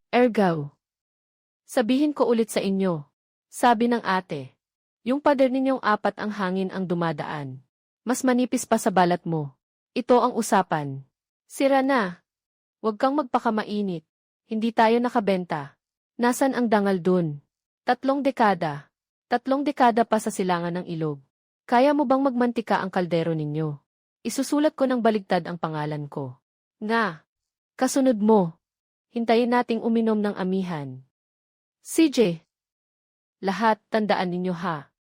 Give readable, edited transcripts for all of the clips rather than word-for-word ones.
Ergaw. Sabihin ko ulit sa inyo. Sabi ng ate. Yung pader ninyong apat ang hangin ang dumadaan. Mas manipis pa sa balat mo. Ito ang usapan. Sira na. Huwag kang magpakamainit. Hindi tayo nakabenta. Nasaan ang dangal dun? 3 dekada. 3 dekada pa sa silangan ng ilog. Kaya mo bang magmantika ang kaldero ninyo? Isusulat ko ng baligtad ang pangalan ko. Nga. Kasunod mo. Hintayin nating uminom ng amihan. CJ. Lahat, tandaan ninyo ha.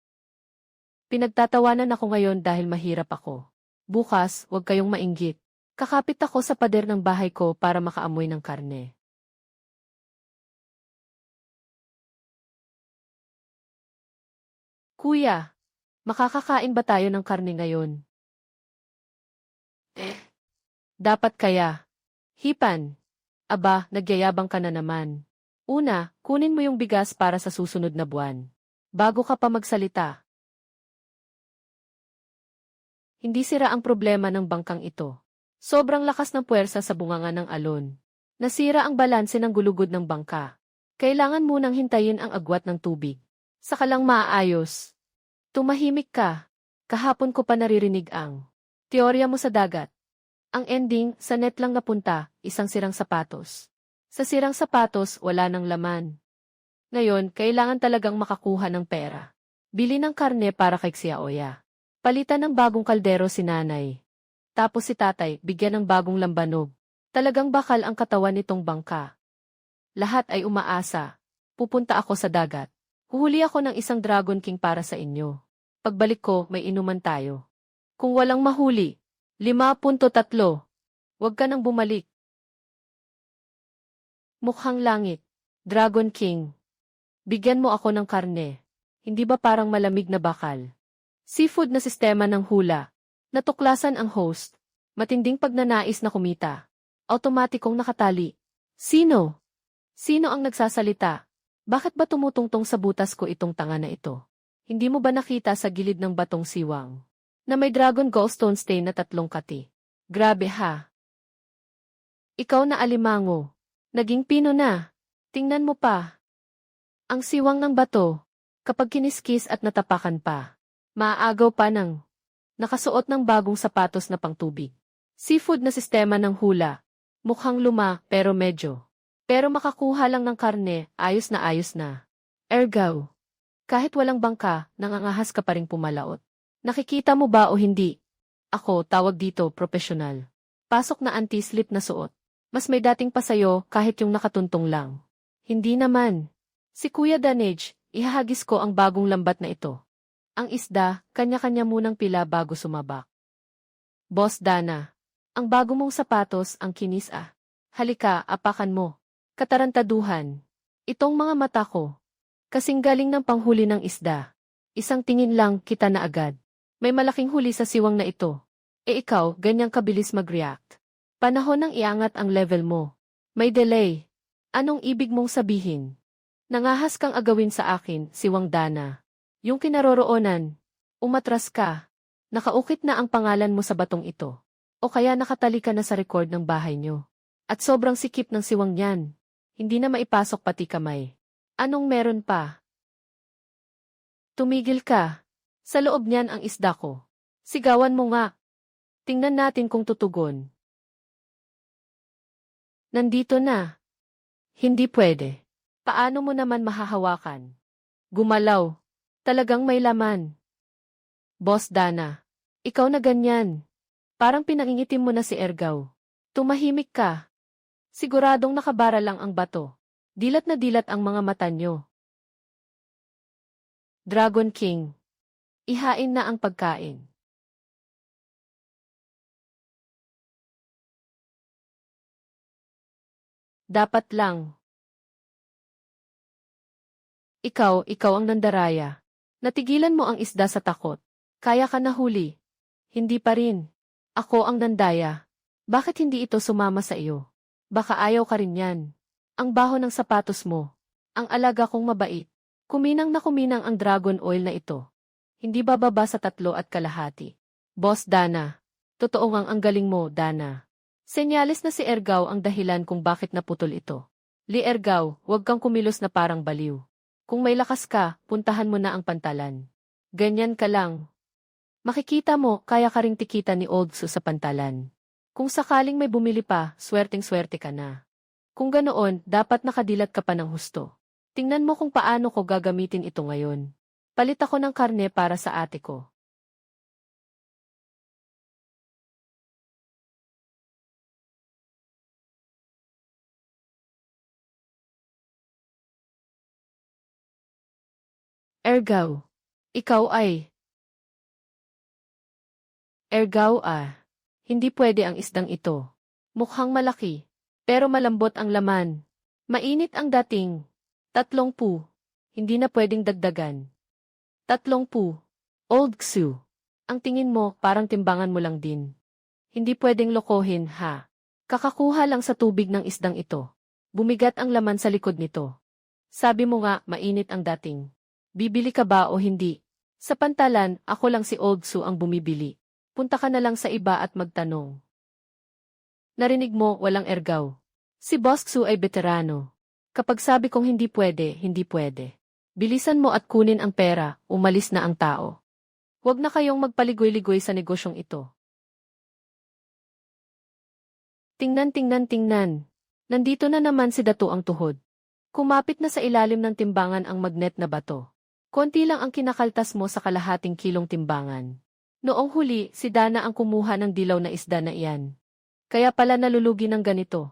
Pinagtatawanan ako ngayon dahil mahirap ako. Bukas, huwag kayong mainggit. Kakapit ako sa pader ng bahay ko para makaamoy ng karne. Kuya, makakakain ba tayo ng karne ngayon? Dapat kaya. Hipan. Aba, nagyayabang ka na naman. Una, kunin mo yung bigas para sa susunod na buwan. Bago ka pa magsalita. Hindi sira ang problema ng bangkang ito. Sobrang lakas ng puwersa sa bunganga ng alon. Nasira ang balanse ng gulugod ng bangka. Kailangan munang hintayin ang agwat ng tubig. Saka lang maaayos. Tumahimik ka. Kahapon ko pa naririnig ang teorya mo sa dagat. Ang ending, sa net lang napunta, isang sirang sapatos. Sa sirang sapatos, wala nang laman. Ngayon, kailangan talagang makakuha ng pera. Bili ng karne para kay Xiaoya. Palitan ng bagong kaldero si nanay. Tapos si tatay, bigyan ng bagong lambanog. Talagang bakal ang katawan nitong bangka. Lahat ay umaasa. Pupunta ako sa dagat. Huhuli ako ng isang Dragon King para sa inyo. Pagbalik ko, may inuman tayo. Kung walang mahuli, 5.3. Huwag ka nang bumalik. Mukhang langit. Dragon King. Bigyan mo ako ng karne. Hindi ba parang malamig na bakal? Seafood na sistema ng hula. Natuklasan ang host. Matinding pagnanais na kumita. Automatikong nakatali. Sino? Sino ang nagsasalita? Bakit ba tumutungtong sa butas ko itong tanga na ito? Hindi mo ba nakita sa gilid ng batong siwang na may dragon gallstone stain na 3 kati? Grabe ha. Ikaw na alimango. Naging pino na. Tingnan mo pa. Ang siwang ng bato. Kapag kiniskis at natapakan pa. Maaagaw pa ng nakasuot ng bagong sapatos na pangtubig. Seafood na sistema ng hula. Mukhang luma pero medyo. Pero makakuha lang ng karne, ayos na ayos na. Ergaw. Kahit walang bangka, nangangahas ka pa ring pumalaot. Nakikita mo ba o hindi? Ako, tawag dito, profesional. Pasok na anti-slip na suot. Mas may dating pa sayo kahit yung nakatuntong lang. Hindi naman. Si Kuya Danage, ihahagis ko ang bagong lambat na ito. Ang isda, kanya-kanya munang pila bago sumabak. Boss Dana, ang bago mong sapatos ang kinis ah. Halika, apakan mo. Katarantaduhan. Itong mga mata ko. Kasing galing ng panghuli ng isda. Isang tingin lang, kita na agad. May malaking huli sa siwang na ito. E ikaw, ganyang kabilis mag-react. Panahon ng iangat ang level mo. May delay. Anong ibig mong sabihin? Nangahas kang agawin sa akin, siwang Dana. Yung kinaroroonan. Umatras ka. Nakaukit na ang pangalan mo sa batong ito. O kaya nakatali ka na sa record ng bahay nyo. At sobrang sikip ng siwang yan. Hindi na maipasok pati kamay. Anong meron pa? Tumigil ka. Sa loob niyan ang isda ko. Sigawan mo nga. Tingnan natin kung tutugon. Nandito na. Hindi pwede. Paano mo naman mahahawakan? Gumalaw. Talagang may laman. Boss Dana. Ikaw na ganyan. Parang pinangingitim mo na si Ergaw. Tumahimik ka. Siguradong nakabara lang ang bato. Dilat na dilat ang mga mata nyo. Dragon King. Ihain na ang pagkain. Dapat lang. Ikaw ang nandaraya. Natigilan mo ang isda sa takot. Kaya ka nahuli. Hindi pa rin. Ako ang nandaya. Bakit hindi ito sumama sa iyo? Baka ayaw ka rin yan. Ang baho ng sapatos mo. Ang alaga kong mabait. Kuminang na kuminang ang dragon oil na ito. Hindi bababa sa 3.5. Boss Dana. Totoo ngang ang galing mo, Dana. Senyales na si Ergaw ang dahilan kung bakit naputol ito. Li Ergaw, huwag kang kumilos na parang baliw. Kung may lakas ka, puntahan mo na ang pantalan. Ganyan ka lang. Makikita mo, kaya ka ring tikita ni Old Su sa pantalan. Kung sakaling may bumili pa, swerteng-swerte ka na. Kung ganoon, dapat nakadilat ka pa ng husto. Tingnan mo kung paano ko gagamitin ito ngayon. Palit ako ng karne para sa ate ko. Ergaw. Ikaw ay. Ergaw Hindi pwede ang isdang ito. Mukhang malaki. Pero malambot ang laman. Mainit ang dating. 30. Hindi na pwedeng dagdagan. 30. Old Xu. Ang tingin mo, parang timbangan mo lang din. Hindi pwedeng lokohin, ha? Kakakuha lang sa tubig ng isdang ito. Bumigat ang laman sa likod nito. Sabi mo nga, mainit ang dating. Bibili ka ba o hindi? Sa pantalan, ako lang si Old Xu ang bumibili. Punta ka na lang sa iba at magtanong. Narinig mo, walang ergaw. Si Boss Xu ay veterano. Kapag sabi kong hindi pwede, hindi pwede. Bilisan mo at kunin ang pera, umalis na ang tao. Huwag na kayong magpaligoy-ligoy sa negosyong ito. Tingnan. Nandito na naman si Dato ang tuhod. Kumapit na sa ilalim ng timbangan ang magnet na bato. Konti lang ang kinakaltas mo sa kalahating kilong timbangan. Noong huli, si Dana ang kumuha ng dilaw na isda na iyan. Kaya pala nalulugi ng ganito.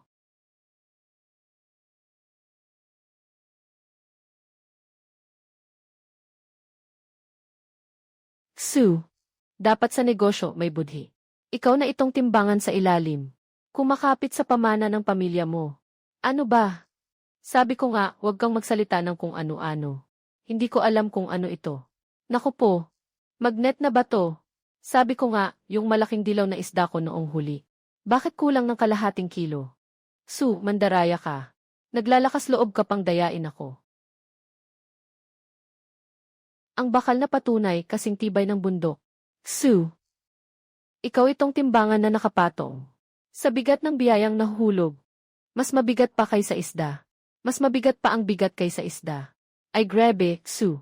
Xu, dapat sa negosyo may budhi. Ikaw na itong timbangan sa ilalim. Kumakapit sa pamana ng pamilya mo. Ano ba? Sabi ko nga, huwag kang magsalita ng kung ano-ano. Hindi ko alam kung ano ito. Naku po, magnet na ba to? Sabi ko nga, yung malaking dilaw na isda ko noong huli. Bakit kulang ng kalahating kilo? Su, mandaraya ka. Naglalakas loob ka pang dayain ako. Ang bakal na patunay kasing tibay ng bundok. Su, ikaw itong timbangan na nakapatong. Sa bigat ng biyayang nahuhulog. Mas mabigat pa kaysa isda. Mas mabigat pa ang bigat kaysa isda. Ay grabe, Xu.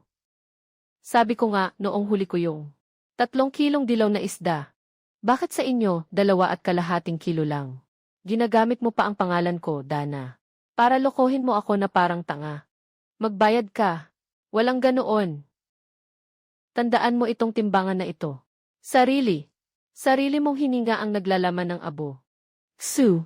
Sabi ko nga, noong huli ko yung 3 kilong dilaw na isda. Bakit sa inyo, 2.5 kilo lang? Ginagamit mo pa ang pangalan ko, Dana. Para lokohin mo ako na parang tanga. Magbayad ka. Walang ganoon. Tandaan mo itong timbangan na ito. Sarili mong hininga ang naglalaman ng abo. Xu,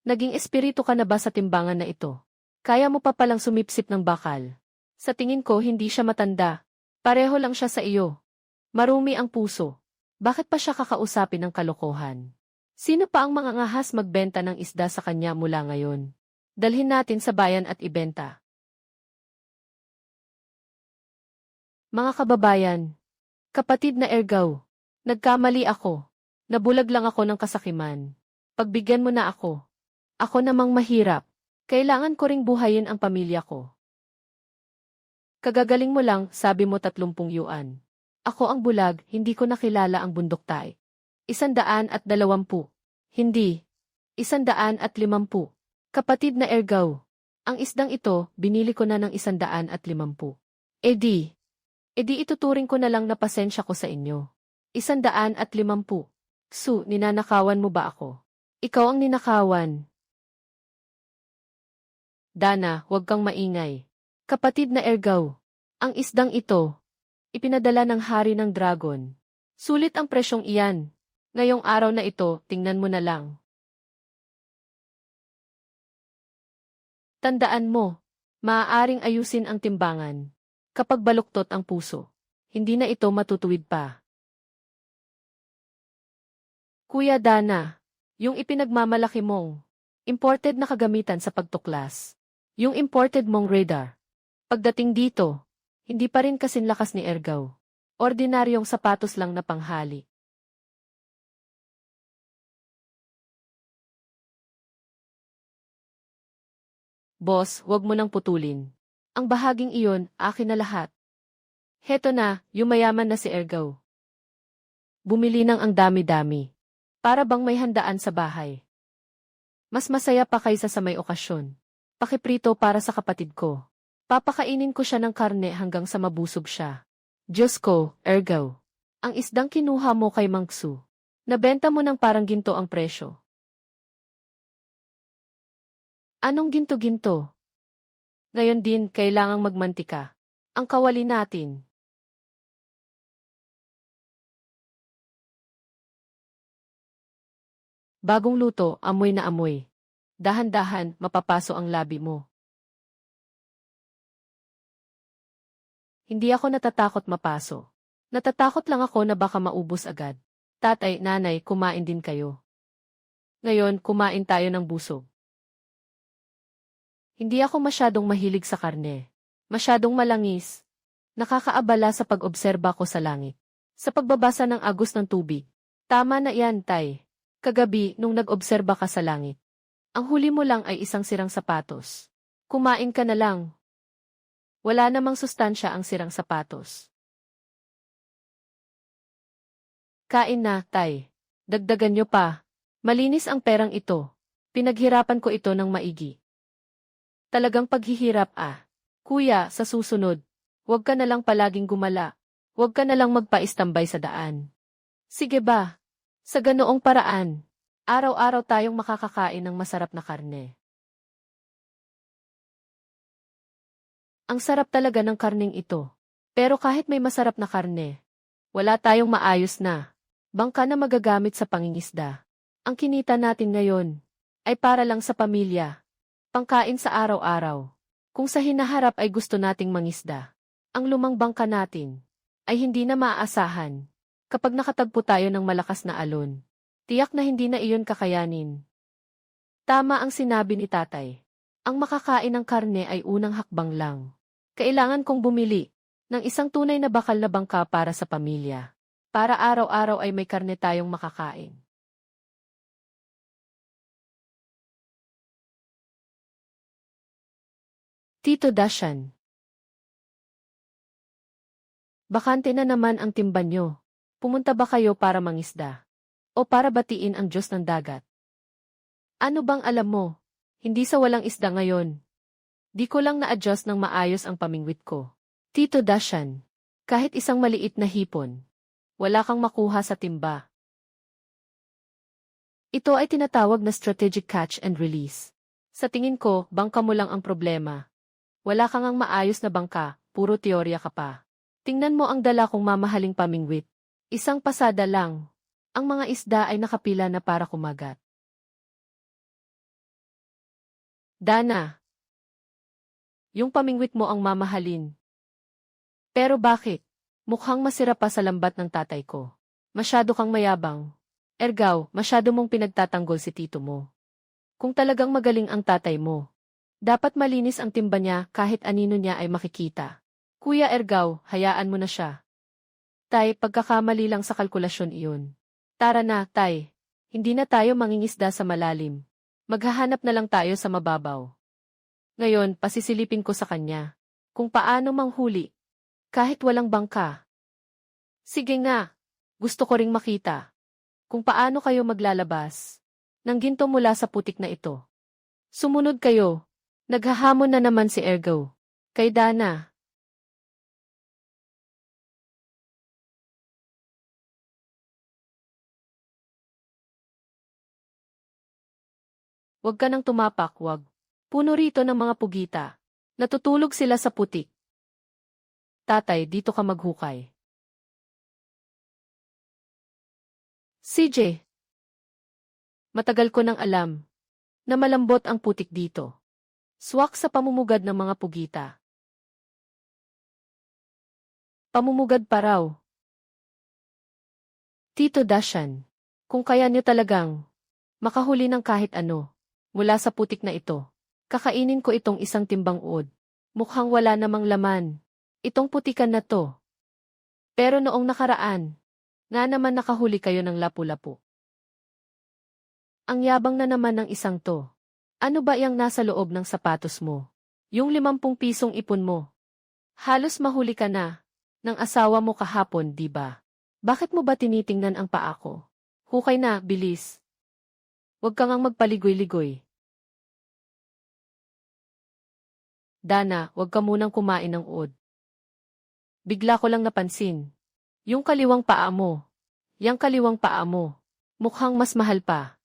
naging espiritu ka na ba sa timbangan na ito? Kaya mo pa palang sumipsip ng bakal. Sa tingin ko hindi siya matanda. Pareho lang siya sa iyo. Marumi ang puso. Bakit pa siya kakausapin ng kalokohan? Sino pa ang mga ngahas magbenta ng isda sa kanya mula ngayon? Dalhin natin sa bayan at ibenta. Mga kababayan, kapatid na Ergaw, nagkamali ako. Nabulag lang ako ng kasakiman. Pagbigyan mo na ako. Ako namang mahirap. Kailangan ko ring buhayin ang pamilya ko. Kagagaling mo lang, sabi mo 30 yuan. Ako ang bulag, hindi ko nakilala ang bundok tay. 120. Hindi. 150. Kapatid na Ergaw. Ang isdang ito, binili ko na ng 150. Edi ituturing ko na lang na pasensya ko sa inyo. 150. Su, ninanakawan mo ba ako? Ikaw ang ninakawan. Dana, huwag kang maingay. Kapatid na Ergaw, ang isdang ito, ipinadala ng hari ng dragon. Sulit ang presyong iyan. Ngayong araw na ito, tingnan mo na lang. Tandaan mo, maaaring ayusin ang timbangan. Kapag baluktot ang puso, hindi na ito matutuwid pa. Kuya Dana, yung ipinagmamalaki mong imported na kagamitan sa pagtuklas. Yung imported mong radar. Pagdating dito, hindi pa rin kasing lakas ni Ergaw. Ordinaryong sapatos lang na panghali. Boss, wag mo nang putulin. Ang bahaging iyon, akin na lahat. Heto na, yung mayaman na si Ergaw. Bumili ng ang dami-dami. Para bang may handaan sa bahay. Mas masaya pa kaysa sa may okasyon. Pakiprito para sa kapatid ko. Papakainin ko siya ng karne hanggang sa mabusog siya. Diyos ko, ergo. Ang isdang kinuha mo kay Mangsu. Nabenta mo ng parang ginto ang presyo. Anong ginto-ginto? Ngayon din, kailangang magmantika. Ang kawali natin. Bagong luto, amoy na amoy. Dahan-dahan, mapapaso ang labi mo. Hindi ako natatakot mapaso. Natatakot lang ako na baka maubos agad. Tatay, nanay, kumain din kayo. Ngayon, kumain tayo ng busog. Hindi ako masyadong mahilig sa karne. Masyadong malangis. Nakakaabala sa pag-obserba ko sa langit. Sa pagbabasa ng agos ng tubig. Tama na yan, tay. Kagabi, nung nag-obserba ka sa langit. Ang huli mo lang ay isang sirang sapatos. Kumain ka na lang. Wala namang sustansya ang sirang sapatos. Kain na, tay. Dagdagan nyo pa. Malinis ang perang ito. Pinaghirapan ko ito ng maigi. Talagang paghihirap ah. Kuya, sa susunod, huwag ka na lang palaging gumala. Huwag ka na lang magpaistambay sa daan. Sige ba? Sa ganoong paraan, araw-araw tayong makakakain ng masarap na karne. Ang sarap talaga ng karning ito. Pero kahit may masarap na karne, wala tayong maayos na bangka na magagamit sa pangingisda. Ang kinita natin ngayon ay para lang sa pamilya, pangkain sa araw-araw. Kung sa hinaharap ay gusto nating mangisda, ang lumang bangka natin ay hindi na maaasahan. Kapag nakatagpo tayo ng malakas na alon, tiyak na hindi na iyon kakayanin. Tama ang sinabi ni tatay. Ang makakain ng karne ay unang hakbang lang. Kailangan kong bumili ng isang tunay na bakal na bangka para sa pamilya. Para araw-araw ay may karne tayong makakain. Tito Dashan. Bakante na naman ang timban nyo. Pumunta ba kayo para mangisda? O para batiin ang Diyos ng dagat? Ano bang alam mo? Hindi sa walang isda ngayon. Di ko lang na-adjust ng maayos ang pamingwit ko. Tito Dashan, kahit isang maliit na hipon, wala kang makuha sa timba. Ito ay tinatawag na strategic catch and release. Sa tingin ko, bangka mo lang ang problema. Wala kang ang maayos na bangka, puro teorya ka pa. Tingnan mo ang dala kong mamahaling pamingwit. Isang pasada lang. Ang mga isda ay nakapila na para kumagat. Dana, yung pamingwit mo ang mamahalin. Pero bakit? Mukhang masira pa sa lambat ng tatay ko. Masyado kang mayabang. Ergaw, masyado mong pinagtatanggol si tito mo. Kung talagang magaling ang tatay mo, dapat malinis ang timba niya kahit anino niya ay makikita. Kuya Ergaw, hayaan mo na siya. Tay, pagkakamali lang sa kalkulasyon iyon. Tara na, tay. Hindi na tayo mangingisda sa malalim. Maghahanap na lang tayo sa mababaw. Ngayon, pasisilipin ko sa kanya. Kung paano manghuli. Kahit walang bangka. Sige nga. Gusto ko ring makita. Kung paano kayo maglalabas ng ginto mula sa putik na ito. Sumunod kayo. Naghahamon na naman si Ergo. Kay Dana. Huwag ka nang tumapak, wag. Puno rito ng mga pugita. Natutulog sila sa putik. Tatay, dito ka maghukay. CJ. Matagal ko nang alam na malambot ang putik dito. Swak sa pamumugad ng mga pugita. Pamumugad pa raw. Tito Dashan, kung kaya niyo talagang makahuli ng kahit ano mula sa putik na ito, kakainin ko itong isang timbang uod. Mukhang wala namang laman. Itong putikan na to. Pero noong nakaraan, nga naman nakahuli kayo ng lapu-lapu. Ang yabang na naman ng isang to. Ano ba yang nasa loob ng sapatos mo? Yung 50 pisong ipon mo. Halos mahuli ka na ng asawa mo kahapon, di ba? Bakit mo ba tinitingnan ang paa ko? Hukay na, bilis. Huwag kang magpaligoy-ligoy. Dana, huwag ka munang kumain ng uod. Bigla ko lang napansin. Yung kaliwang paa mo. Yang kaliwang paa mo. Mukhang mas mahal pa.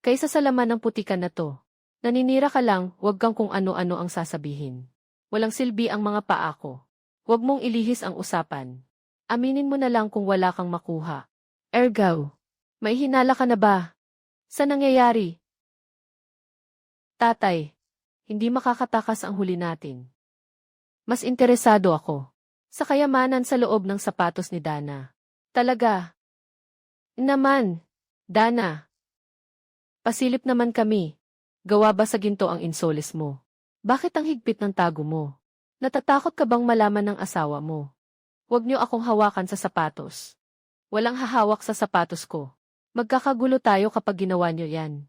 Kaysa sa laman ng putikan na to. Naninira ka lang, huwag kang kung ano-ano ang sasabihin. Walang silbi ang mga paa ko. Huwag mong ilihis ang usapan. Aminin mo na lang kung wala kang makuha. Ergaw, may hinala ka na ba? Sa nangyayari? Tatay, hindi makakatakas ang huli natin. Mas interesado ako sa kayamanan sa loob ng sapatos ni Dana. Talaga? Naman, Dana. Pasilip naman kami. Gawa ba sa ginto ang insoles mo? Bakit ang higpit ng tago mo? Natatakot ka bang malaman ng asawa mo? Huwag niyo akong hawakan sa sapatos. Walang hahawak sa sapatos ko. Magkakagulo tayo kapag ginawa niyo yan.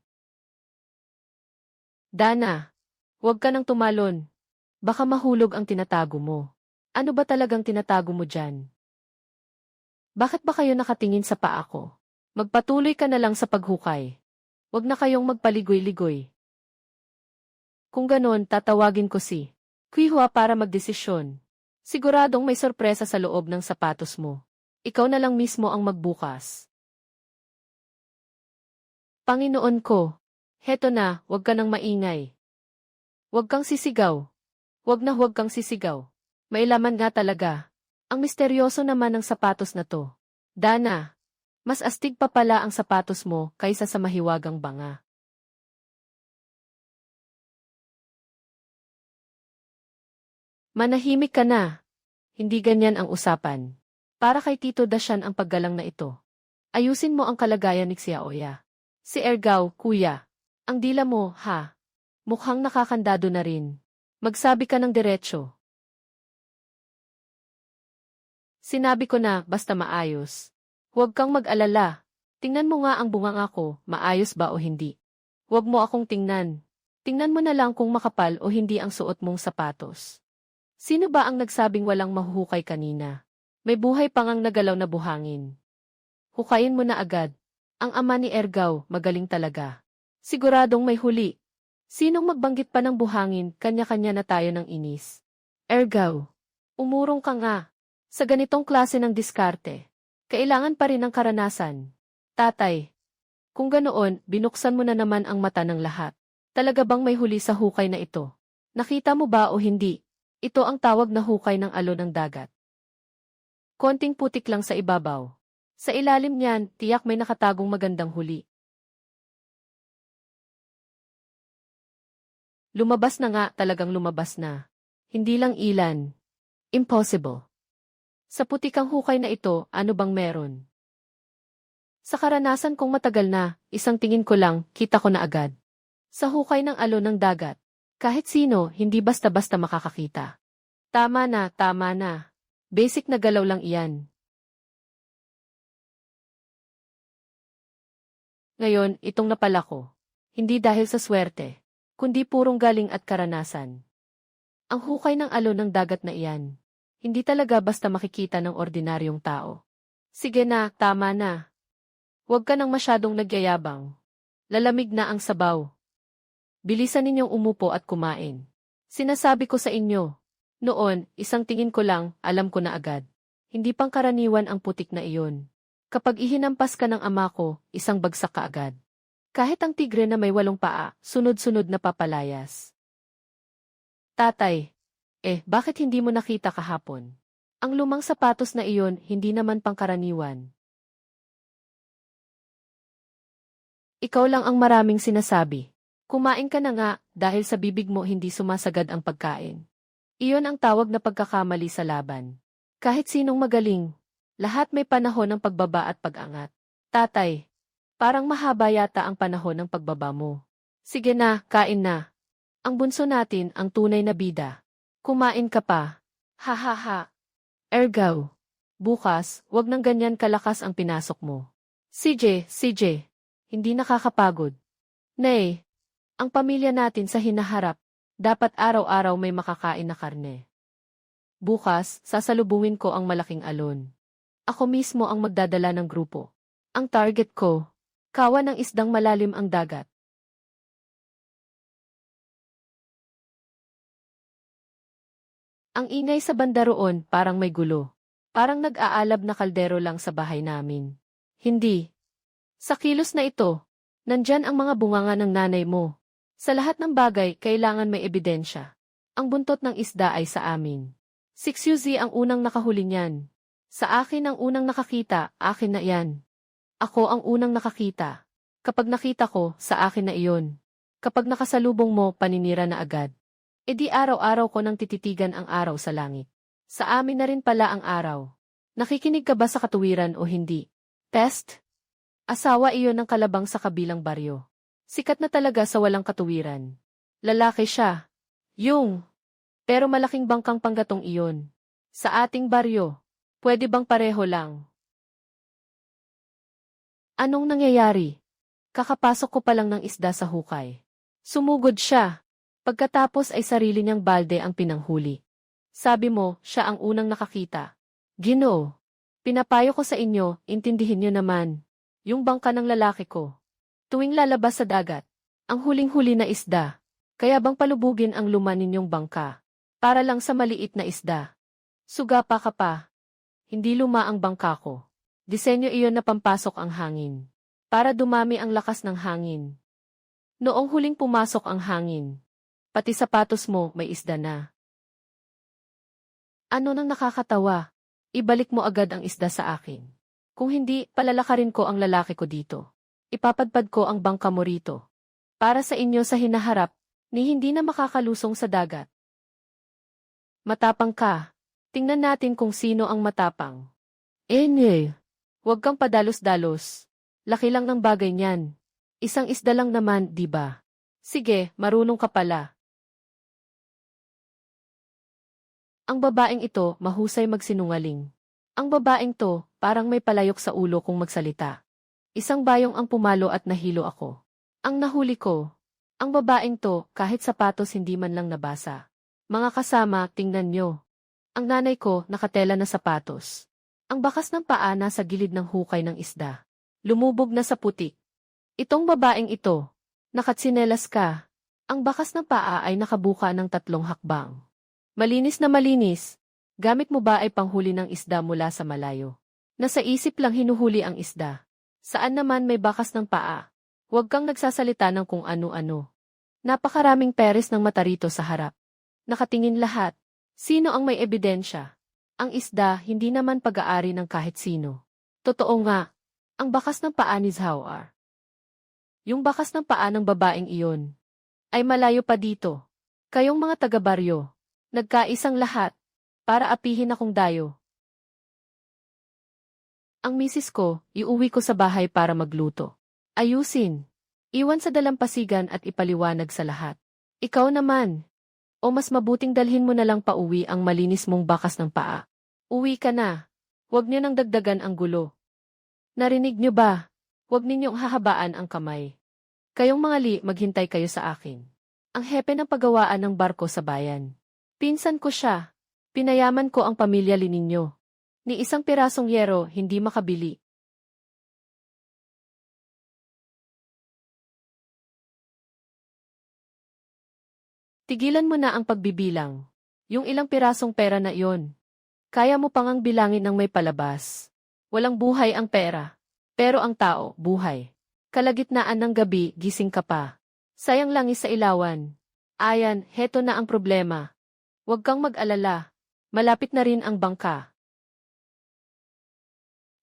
Dana, huwag ka nang tumalon. Baka mahulog ang tinatago mo. Ano ba talagang tinatago mo dyan? Bakit ba kayo nakatingin sa paa ko? Magpatuloy ka na lang sa paghukay. Huwag na kayong magpaligoy-ligoy. Kung ganon, tatawagin ko si Kuihua para magdesisyon. Siguradong may sorpresa sa loob ng sapatos mo. Ikaw na lang mismo ang magbukas. Panginoon ko, heto na, huwag ka nang maingay. Huwag kang sisigaw. Huwag kang sisigaw. May laman nga talaga. Ang misteryoso naman ng sapatos na to. Dana, mas astig pa pala ang sapatos mo kaysa sa mahiwagang banga. Manahimik ka na. Hindi ganyan ang usapan. Para kay Tito Dashan ang paggalang na ito. Ayusin mo ang kalagayan ni Xiaoya. Si Ergaw, kuya. Ang dila mo, ha? Mukhang nakakandado na rin. Magsabi ka ng diretsyo. Sinabi ko na, basta maayos. Huwag kang mag-alala. Tingnan mo nga ang bunganga ko, maayos ba o hindi. Huwag mo akong tingnan. Tingnan mo na lang kung makapal o hindi ang suot mong sapatos. Sino ba ang nagsabing walang mahuhukay kanina? May buhay pang ang nagalaw na buhangin. Hukayin mo na agad. Ang ama ni Ergaw, magaling talaga. Siguradong may huli. Sinong magbanggit pa ng buhangin, kanya-kanya na tayo ng inis. Ergaw, umurong ka nga. Sa ganitong klase ng diskarte, kailangan pa rin ng karanasan. Tatay, kung ganoon, binuksan mo na naman ang mata ng lahat. Talaga bang may huli sa hukay na ito? Nakita mo ba o hindi? Ito ang tawag na hukay ng alon ng dagat. Konting putik lang sa ibabaw. Sa ilalim niyan, tiyak may nakatagong magandang huli. Lumabas na nga, talagang lumabas na. Hindi lang ilan. Impossible. Sa putikang hukay na ito, ano bang meron? Sa karanasan kong matagal na, isang tingin ko lang, kita ko na agad. Sa hukay ng alon ng dagat. Kahit sino, hindi basta-basta makakakita. Tama na, tama na. Basic na galaw lang iyan. Ngayon, itong napala ko. Hindi dahil sa swerte, kundi purong galing at karanasan. Ang hukay ng alon ng dagat na iyan. Hindi talaga basta makikita ng ordinaryong tao. Sige na, tama na. Huwag ka nang masyadong nagyayabang. Lalamig na ang sabaw. Bilisan ninyong umupo at kumain. Sinasabi ko sa inyo. Noon, isang tingin ko lang, alam ko na agad. Hindi pangkaraniwan ang putik na iyon. Kapag ihinampas ka ng ama ko, isang bagsak ka agad. Kahit ang tigre na may 8 paa, sunod-sunod na papalayas. Tatay, bakit hindi mo nakita kahapon? Ang lumang sapatos na iyon, hindi naman pangkaraniwan. Ikaw lang ang maraming sinasabi. Kumain ka na nga, dahil sa bibig mo hindi sumasagad ang pagkain. Iyon ang tawag na pagkakamali sa laban. Kahit sinong magaling, lahat may panahon ng pagbaba at pag-angat. Tatay, parang mahaba yata ang panahon ng pagbaba mo. Sige na, kain na. Ang bunso natin, ang tunay na bida. Kumain ka pa. Ha ha ha. Ergaw, bukas, wag nang ganyan kalakas ang pinasok mo. CJ, hindi nakakapagod. Nay, ang pamilya natin sa hinaharap, dapat araw-araw may makakain na karne. Bukas, sasalubungin ko ang malaking alon. Ako mismo ang magdadala ng grupo. Ang target ko, kawan ng isdang malalim ang dagat. Ang ingay sa banda roon parang may gulo. Parang nag-aalab na kaldero lang sa bahay namin. Hindi. Sa kilos na ito, nandyan ang mga bunganga ng nanay mo. Sa lahat ng bagay, kailangan may ebidensya. Ang buntot ng isda ay sa amin. 6UZ ang unang nakahuli niyan. Sa akin ang unang nakakita, akin na yan. Ako ang unang nakakita. Kapag nakita ko, sa akin na iyon. Kapag nakasalubong mo, paninira na agad. E di araw-araw ko nang tititigan ang araw sa langit. Sa amin na rin pala ang araw. Nakikinig ka ba sa katuwiran o hindi? Test? Asawa iyon ng kalabang sa kabilang baryo. Sikat na talaga sa walang katuwiran. Lalaki siya. Yung. Pero malaking bangkang panggatong iyon. Sa ating baryo, pwede bang pareho lang? Anong nangyayari? Kakapasok ko pa lang ng isda sa hukay. Sumugod siya. Pagkatapos ay sarili niyang balde ang pinanghuli. Sabi mo, siya ang unang nakakita. Ginoo. Pinapayo ko sa inyo, intindihin niyo naman. Yung bangka ng lalaki ko. Tuwing lalabas sa dagat, ang huling-huli na isda. Kaya bang palubugin ang luma ninyong bangka? Para lang sa maliit na isda. Sugapa ka pa. Hindi luma ang bangka ko. Disenyo iyon na pampasok ang hangin. Para dumami ang lakas ng hangin. Noong huling pumasok ang hangin, pati sapatos mo may isda na. Ano nang nakakatawa? Ibalik mo agad ang isda sa akin. Kung hindi, palalakarin ko ang lalaki ko dito. Ipapadpad ko ang bangka mo rito. Para sa inyo sa hinaharap, ni hindi na makakalusong sa dagat. Matapang ka. Tingnan natin kung sino ang matapang. Huwag kang padalos-dalos. Laki lang ng bagay niyan. Isang isda lang naman, di ba? Sige, marunong ka pala. Ang babaeng ito, mahusay magsinungaling. Ang babaeng to, parang may palayok sa ulo kung magsalita. Isang bayong ang pumalo at nahilo ako. Ang nahuli ko, ang babaeng to, kahit sapatos hindi man lang nabasa. Mga kasama, tingnan nyo. Ang nanay ko, nakatela na sapatos. Ang bakas ng paa nasa gilid ng hukay ng isda. Lumubog na sa putik. Itong babaeng ito, nakatsinelas ka. Ang bakas ng paa ay nakabuka ng 3 hakbang. Malinis na malinis. Gamit mo ba ay panghuli ng isda mula sa malayo? Nasa isip lang hinuhuli ang isda. Saan naman may bakas ng paa? Huwag kang nagsasalita ng kung ano-ano. Napakaraming peres ng mata rito sa harap. Nakatingin lahat. Sino ang may ebidensya? Ang isda hindi naman pag-aari ng kahit sino. Totoo nga, ang bakas ng paa ni Zhawar. Yung bakas ng paa ng babaeng iyon ay malayo pa dito. Kayong mga taga-baryo, nagkaisang lahat para apihin akong dayo. Ang misis ko, iuwi ko sa bahay para magluto. Ayusin. Iwan sa dalampasigan at ipaliwanag sa lahat. Ikaw naman. O mas mabuting dalhin mo na lang pauwi ang malinis mong bakas ng paa. Uwi ka na. Huwag niyo nang dagdagan ang gulo. Narinig niyo ba? Huwag ninyong hahabaan ang kamay. Kayong mga maghintay kayo sa akin. Ang hepe ng paggawaan ng barko sa bayan. Pinsan ko siya. Pinayaman ko ang pamilya ninyo. Ni isang pirasong yero hindi makabili. Tigilan mo na ang pagbibilang. Yung ilang pirasong pera na iyon. Kaya mo pangang bilangin ng may palabas. Walang buhay ang pera. Pero ang tao, buhay. Kalagitnaan ng gabi, gising ka pa. Sayang langis sa ilawan. Ayan, heto na ang problema. Huwag kang mag-alala. Malapit na rin ang bangka.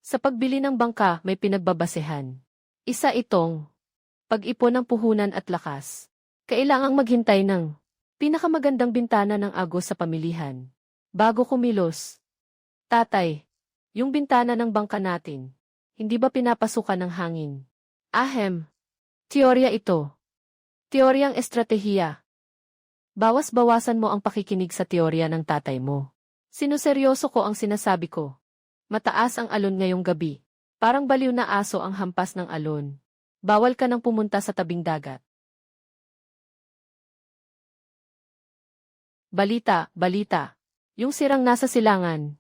Sa pagbili ng bangka, may pinagbabasehan. Isa itong pag-ipon ng puhunan at lakas. Kailangang maghintay ng pinakamagandang bintana ng agos sa pamilihan. Bago kumilos. Tatay, yung bintana ng bangka natin. Hindi ba pinapasukan ng hangin? Ahem. Teorya ito. Teoryang estratehiya. Bawas-bawasan mo ang pakikinig sa teorya ng tatay mo. Sinuseryoso ko ang sinasabi ko. Mataas ang alon ngayong gabi. Parang baliw na aso ang hampas ng alon. Bawal ka nang pumunta sa tabing dagat. Balita, balita. Yung sirang nasa silangan.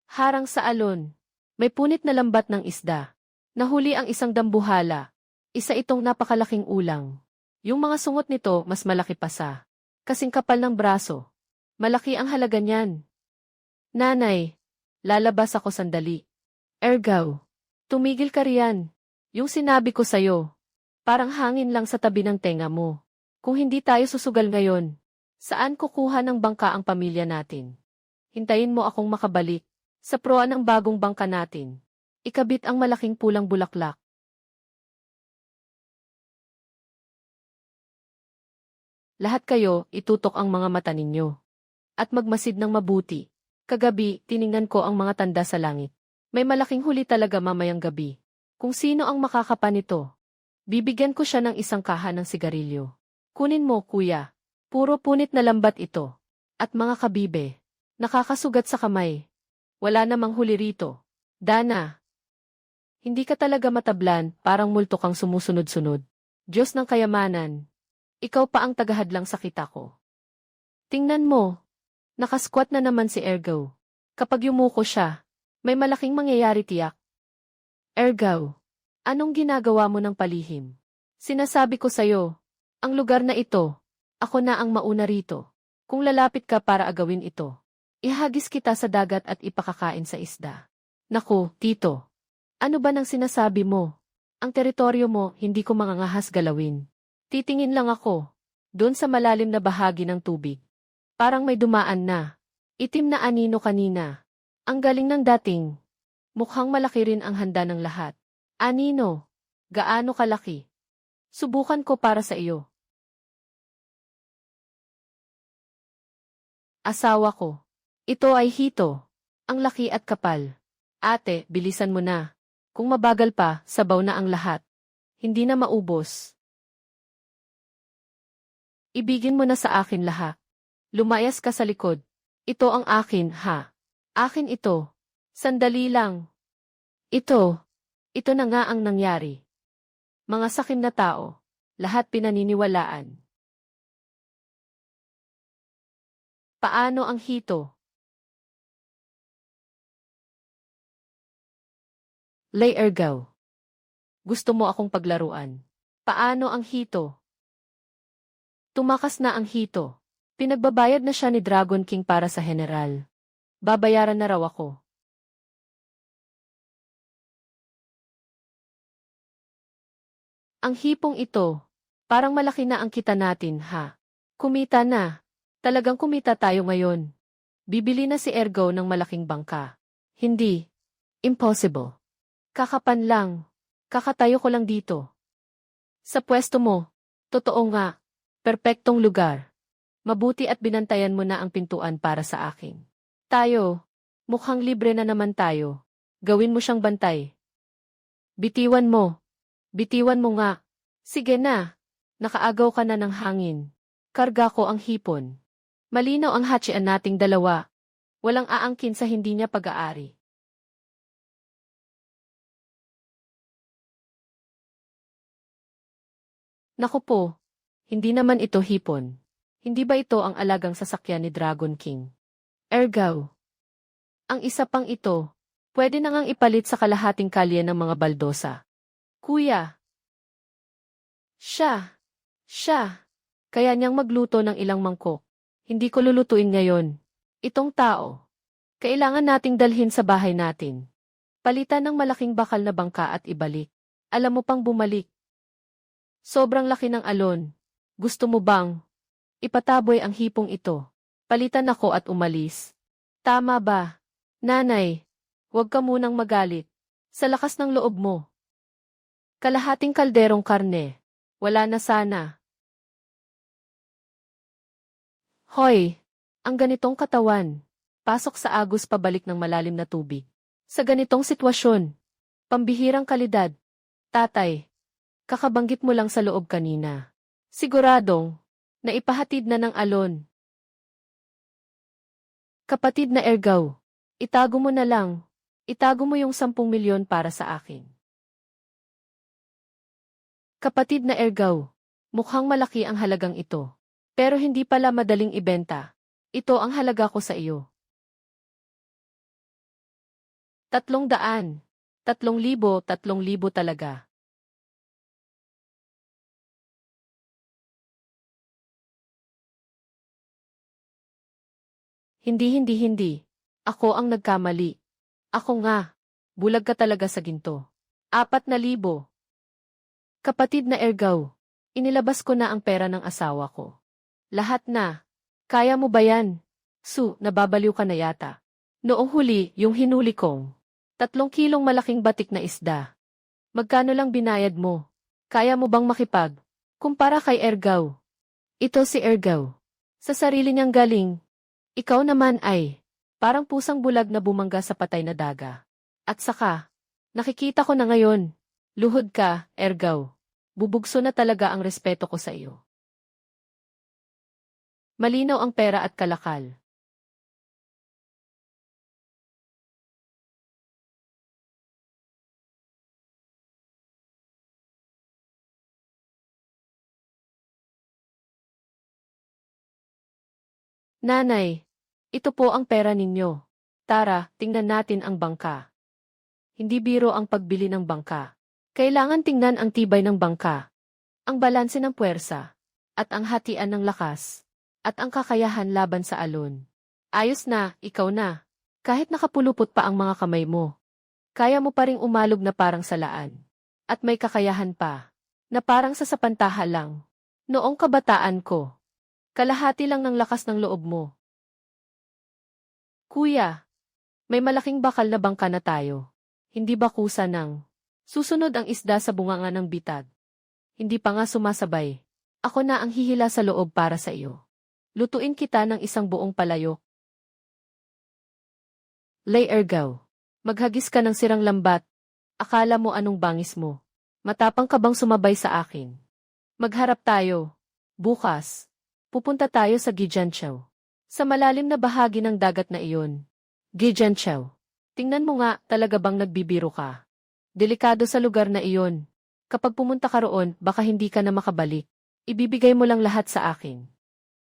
Harang sa alon. May punit na lambat ng isda. Nahuli ang isang dambuhala. Isa itong napakalaking ulang. Yung mga sungot nito mas malaki pa sa kasing kapal ng braso. Malaki ang halaga niyan. Nanay, lalabas ako sandali. Ergaw, tumigil ka riyan. Yung sinabi ko sa'yo, parang hangin lang sa tabi ng tenga mo. Kung hindi tayo susugal ngayon, saan kukuha ng bangka ang pamilya natin? Hintayin mo akong makabalik sa proa ng bagong bangka natin. Ikabit ang malaking pulang bulaklak. Lahat kayo, itutok ang mga mata ninyo. At magmasid ng mabuti. Kagabi, tiningnan ko ang mga tanda sa langit. May malaking huli talaga mamayang gabi. Kung sino ang makakapa nito, bibigyan ko siya ng isang kaha ng sigarilyo. Kunin mo, kuya. Puro punit na lambat ito. At mga kabibe, nakakasugat sa kamay. Wala namang huli rito. Dana, hindi ka talaga matablan, parang multo kang sumusunod-sunod. Diyos ng kayamanan. Ikaw pa ang tagahadlang sa kita ko. Tingnan mo. Nakasquat na naman si Ergaw. Kapag yumuko siya, may malaking mangyayari tiyak. Ergaw, anong ginagawa mo ng palihim? Sinasabi ko sa'yo, ang lugar na ito, ako na ang mauna rito. Kung lalapit ka para agawin ito, ihagis kita sa dagat at ipakakain sa isda. Naku, tito, ano ba nang sinasabi mo? Ang teritoryo mo, hindi ko mangangahas galawin. Titingin lang ako, doon sa malalim na bahagi ng tubig. Parang may dumaan na. Itim na anino kanina. Ang galing ng dating. Mukhang malaki rin ang handa ng lahat. Anino, gaano kalaki? Subukan ko para sa iyo. Asawa ko. Ito ay hito. Ang laki at kapal. Ate, bilisan mo na. Kung mabagal pa, sabaw na ang lahat. Hindi na maubos. Ibigin mo na sa akin lahat. Lumayas ka sa likod. Ito ang akin, ha? Akin ito. Sandali lang. Ito na nga ang nangyari. Mga sakim na tao, lahat pinaniniwalaan. Paano ang hito? Lay Ergaw. Gusto mo akong paglaruan? Paano ang hito? Tumakas na ang hito. Pinagbabayad na siya ni Dragon King para sa general. Babayaran na raw ako. Ang hipong ito, parang malaki na ang kita natin, ha? Kumita na. Talagang kumita tayo ngayon. Bibili na si Ergaw ng malaking bangka. Hindi. Impossible. Kakapan lang. Kakatayo ko lang dito. Sa pwesto mo. Totoo nga. Perpektong lugar. Mabuti at binantayan mo na ang pintuan para sa akin. Tayo. Mukhang libre na naman tayo. Gawin mo siyang bantay. Bitiwan mo. Bitiwan mo nga. Sige na. Nakaagaw ka na ng hangin. Karga ko ang hipon. Malinaw ang hatsian nating dalawa. Walang aangkin sa hindi niya pag-aari. Naku po. Hindi naman ito hipon. Hindi ba ito ang alagang sasakyan ni Dragon King? Ergaw. Ang isa pang ito, pwede na ngang ipalit sa kalahating kalye ng mga baldosa. Kuya. Siya. Kaya niyang magluto ng ilang mangkok. Hindi ko lulutuin ngayon. Itong tao. Kailangan nating dalhin sa bahay natin. Palitan ng malaking bakal na bangka at ibalik. Alam mo pang bumalik. Sobrang laki ng alon. Gusto mo bang ipataboy ang hipong ito? Palitan ako at umalis. Tama ba? Nanay, huwag ka munang magalit. Sa lakas ng loob mo. Kalahating kalderong karne. Wala na sana. Hoy, ang ganitong katawan. Pasok sa agos pabalik ng malalim na tubig. Sa ganitong sitwasyon. Pambihirang kalidad. Tatay, kakabanggit mo lang sa loob kanina. Siguradong, naipahatid na ng alon. Kapatid na Ergaw, itago mo na lang. Itago mo yung 10 milyon para sa akin. Kapatid na Ergaw, mukhang malaki ang halagang ito. Pero hindi pala madaling ibenta. Ito ang halaga ko sa iyo. 300. 3,000 talaga. Hindi. Ako ang nagkamali. Ako nga. Bulag ka talaga sa ginto. 4,000. Kapatid na Ergaw, inilabas ko na ang pera ng asawa ko. Lahat na. Kaya mo ba yan? Nababaliw ka na yata. Noong huli, yung hinuli kong 3 kilong malaking batik na isda. Magkano lang binayad mo? Kaya mo bang kumpara kay Ergaw? Ito si Ergaw. Sa sarili niyang galing. Ikaw naman ay parang pusang bulag na bumangga sa patay na daga. At saka, nakikita ko na ngayon. Luhod ka, Ergaw. Bubugso na talaga ang respeto ko sa iyo. Malinaw ang pera at kalakal. Nanay, ito po ang pera ninyo. Tara, tingnan natin ang bangka. Hindi biro ang pagbili ng bangka. Kailangan tingnan ang tibay ng bangka, ang balanse ng puwersa, at ang hatian ng lakas, at ang kakayahan laban sa alon. Ayos na, ikaw na. Kahit nakapulupot pa ang mga kamay mo, kaya mo pa ring umalog na parang salaan. At may kakayahan pa, na parang sa sapantaha lang. Noong kabataan ko, kalahati lang ng lakas ng loob mo. Kuya, may malaking bakal na bangka na tayo. Hindi ba kusa ng susunod ang isda sa bunganga ng bitag? Hindi pa nga sumasabay. Ako na ang hihila sa loob para sa iyo. Lutuin kita ng isang buong palayok. Lay Ergaw, maghagis ka ng sirang lambat. Akala mo anong bangis mo? Matapang ka bang sumabay sa akin? Magharap tayo. Bukas, pupunta tayo sa Gijanchaw. Sa malalim na bahagi ng dagat na iyon. Gijanchaw. Tingnan mo nga, talaga bang nagbibiro ka? Delikado sa lugar na iyon. Kapag pumunta ka roon, baka hindi ka na makabalik. Ibibigay mo lang lahat sa akin.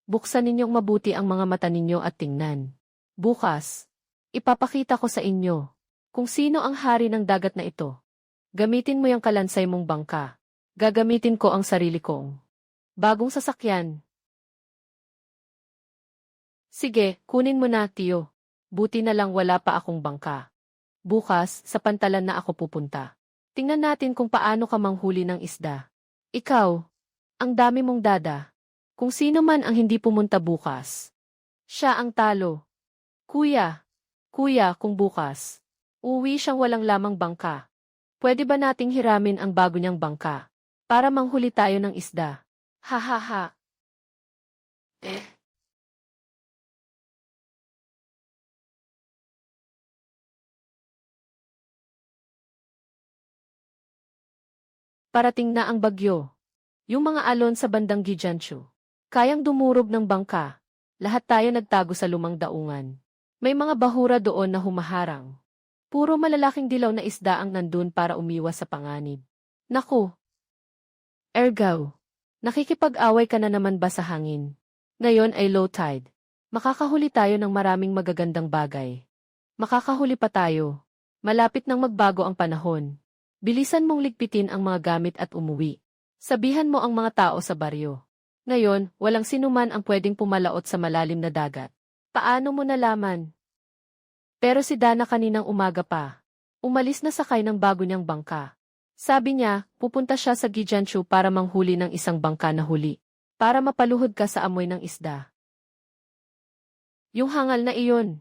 Buksan ninyong mabuti ang mga mata ninyo at tingnan. Bukas, ipapakita ko sa inyo kung sino ang hari ng dagat na ito. Gamitin mo yung kalansay mong bangka. Gagamitin ko ang sarili kong bagong sasakyan. Sige, kunin mo na, tiyo. Buti na lang wala pa akong bangka. Bukas, sa pantalan na ako pupunta. Tingnan natin kung paano ka manghuli ng isda. Ikaw, ang dami mong dada. Kung sino man ang hindi pumunta bukas, siya ang talo. Kuya, kung bukas, uwi siyang walang lamang bangka. Pwede ba nating hiramin ang bago niyang bangka para manghuli tayo ng isda? Ha ha ha. Parating na ang bagyo. Yung mga alon sa bandang Gijanchu. Kayang dumurog ng bangka. Lahat tayo nagtago sa lumang daungan. May mga bahura doon na humaharang. Puro malalaking dilaw na isda ang nandun para umiwas sa panganib. Naku! Ergaw, nakikipag-away ka na naman ba sa hangin? Ngayon ay low tide. Makakahuli tayo ng maraming magagandang bagay. Makakahuli pa tayo. Malapit nang magbago ang panahon. Bilisan mong ligpitin ang mga gamit at umuwi. Sabihan mo ang mga tao sa baryo. Ngayon, walang sinuman ang pwedeng pumalaot sa malalim na dagat. Paano mo nalaman? Pero si Dana kaninang umaga pa. Umalis na sakay ng bago niyang bangka. Sabi niya, pupunta siya sa Gijanchu para manghuli ng isang bangka na huli. Para mapaluhod ka sa amoy ng isda. Yung hangal na iyon.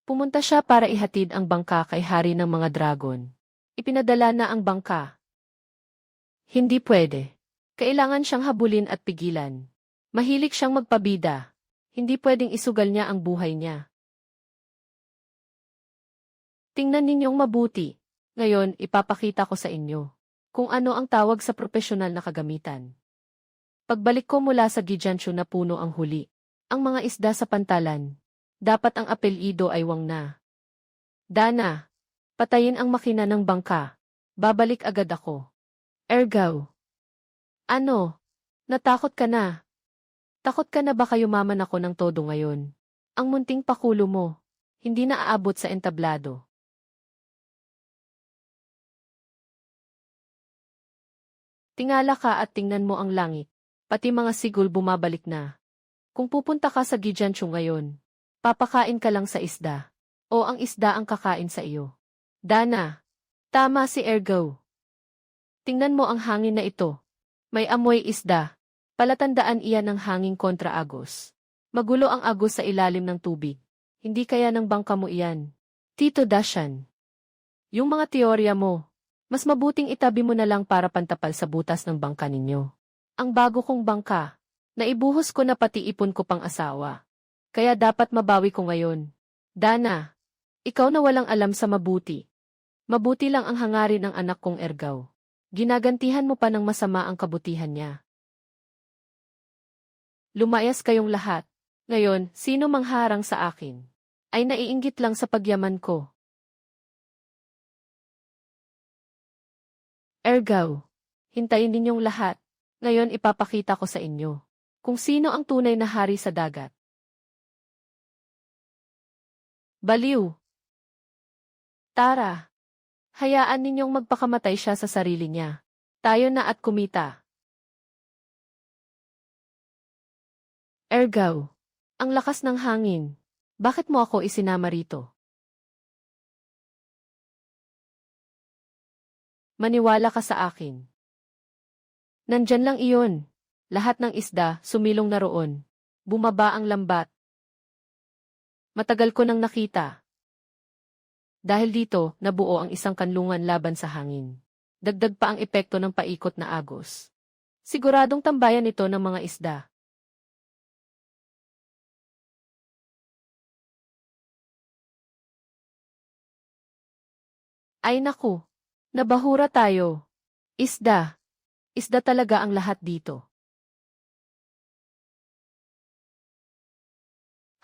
Pumunta siya para ihatid ang bangka kay hari ng mga dragon. Ipinadala na ang bangka. Hindi pwede. Kailangan siyang habulin at pigilan. Mahilig siyang magpabida. Hindi pwedeng isugal niya ang buhay niya. Tingnan ninyong mabuti. Ngayon, ipapakita ko sa inyo kung ano ang tawag sa propesyonal na kagamitan. Pagbalik ko mula sa Gijanchu na puno ang huli. Ang mga isda sa pantalan. Dapat ang apelyido ay Wang na. Dana, patayin ang makina ng bangka. Babalik agad ako. Ergaw. Ano? Natakot ka na? Takot ka na ba kayo maman ako ng todo ngayon? Ang munting pakulo mo, hindi na aabot sa entablado. Tingala ka at tingnan mo ang langit. Pati mga sigol bumabalik na. Kung pupunta ka sa Gijanchu ngayon, Papakain ka lang sa isda. O ang isda ang kakain sa iyo. Dana. Tama si Ergo. Tingnan mo ang hangin na ito. May amoy isda. Palatandaan iyan ng hangin kontra agos. Magulo ang agos sa ilalim ng tubig. Hindi kaya ng bangka mo iyan. Tito Dashan. Yung mga teorya mo, mas mabuting itabi mo na lang para pantapal sa butas ng bangka ninyo. Ang bago kong bangka, naibuhos ko na pati ipon ko pang asawa. Kaya dapat mabawi ko ngayon. Dana, ikaw na walang alam sa mabuti. Mabuti lang ang hangarin ng anak kong Ergaw. Ginagantihan mo pa ng masama ang kabutihan niya. Lumayas kayong lahat. Ngayon, sino mangharang sa akin? Ay naiinggit lang sa pagyaman ko. Ergaw, hintayin ninyong lahat. Ngayon ipapakita ko sa inyo kung sino ang tunay na hari sa dagat. Baliw. Tara. Hayaan ninyong magpakamatay siya sa sarili niya. Tayo na at kumita. Ergaw. Ang lakas ng hangin. Bakit mo ako isinama rito? Maniwala ka sa akin. Nandyan lang iyon. Lahat ng isda, sumilong na roon. Bumaba ang lambat. Matagal ko nang nakita. Dahil dito, nabuo ang isang kanlungan laban sa hangin. Dagdag pa ang epekto ng paikot na agos. Siguradong tambayan ito ng mga isda. Ay naku, nabahura tayo. Isda. Isda talaga ang lahat dito.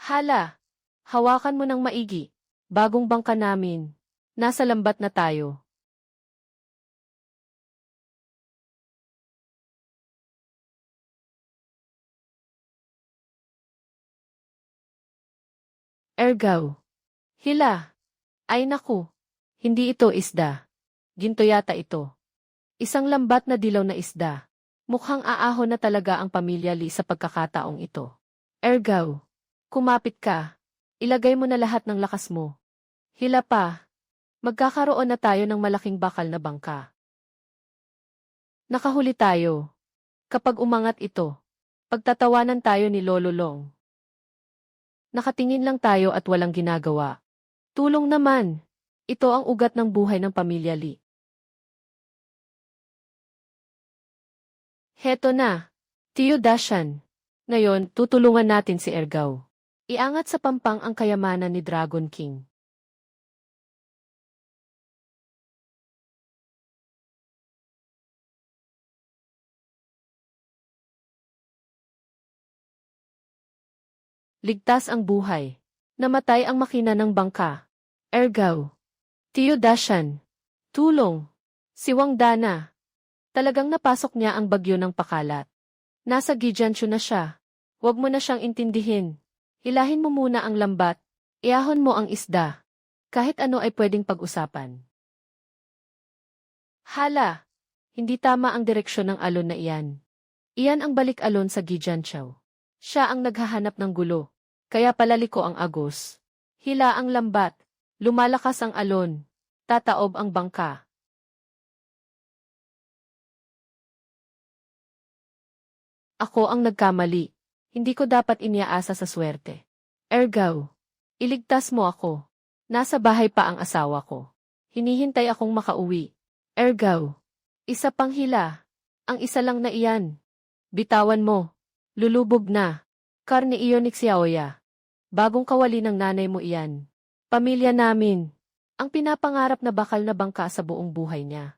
Hala, hawakan mo ng maigi. Bagong bangka namin. Nasa lambat na tayo. Ergaw. Hila. Ay naku. Hindi ito isda. Ginto yata ito. Isang lambat na dilaw na isda. Mukhang aahon na talaga ang pamilya Lee sa pagkakataong ito. Ergaw. Kumapit ka. Ilagay mo na lahat ng lakas mo. Hila pa. Magkakaroon na tayo ng malaking bakal na bangka. Nakahuli tayo. Kapag umangat ito, pagtatawanan tayo ni Lolo Long. Nakatingin lang tayo at walang ginagawa. Tulong naman. Ito ang ugat ng buhay ng pamilya Lee. Heto na. Tio Dashan. Ngayon, tutulungan natin si Ergaw. Iangat sa pampang ang kayamanan ni Dragon King. Ligtas ang buhay. Namatay ang makina ng bangka. Ergaw. Tio Dashan. Tulong. Si Wang Dana. Talagang napasok niya ang bagyo ng pakalat. Nasa Gijanshu na siya. Huwag mo na siyang intindihin. Hilahin mo muna ang lambat. Iahon mo ang isda. Kahit ano ay pwedeng pag-usapan. Hala. Hindi tama ang direksyon ng alon na iyan. Iyan ang balik-alon sa Gijanshu. Siya ang naghahanap ng gulo. Kaya palaliko ang agos. Hila ang lambat. Lumalakas ang alon. Tataob ang bangka. Ako ang nagkamali. Hindi ko dapat iniaasa sa swerte. Ergaw. Iligtas mo ako. Nasa bahay pa ang asawa ko. Hinihintay akong makauwi. Ergaw. Isa pang hila. Ang isa lang na iyan. Bitawan mo. Lulubog na. Karne iyon ni Xiaoya. Bagong kawali ng nanay mo iyan. Pamilya namin. Ang pinapangarap na bakal na bangka sa buong buhay niya.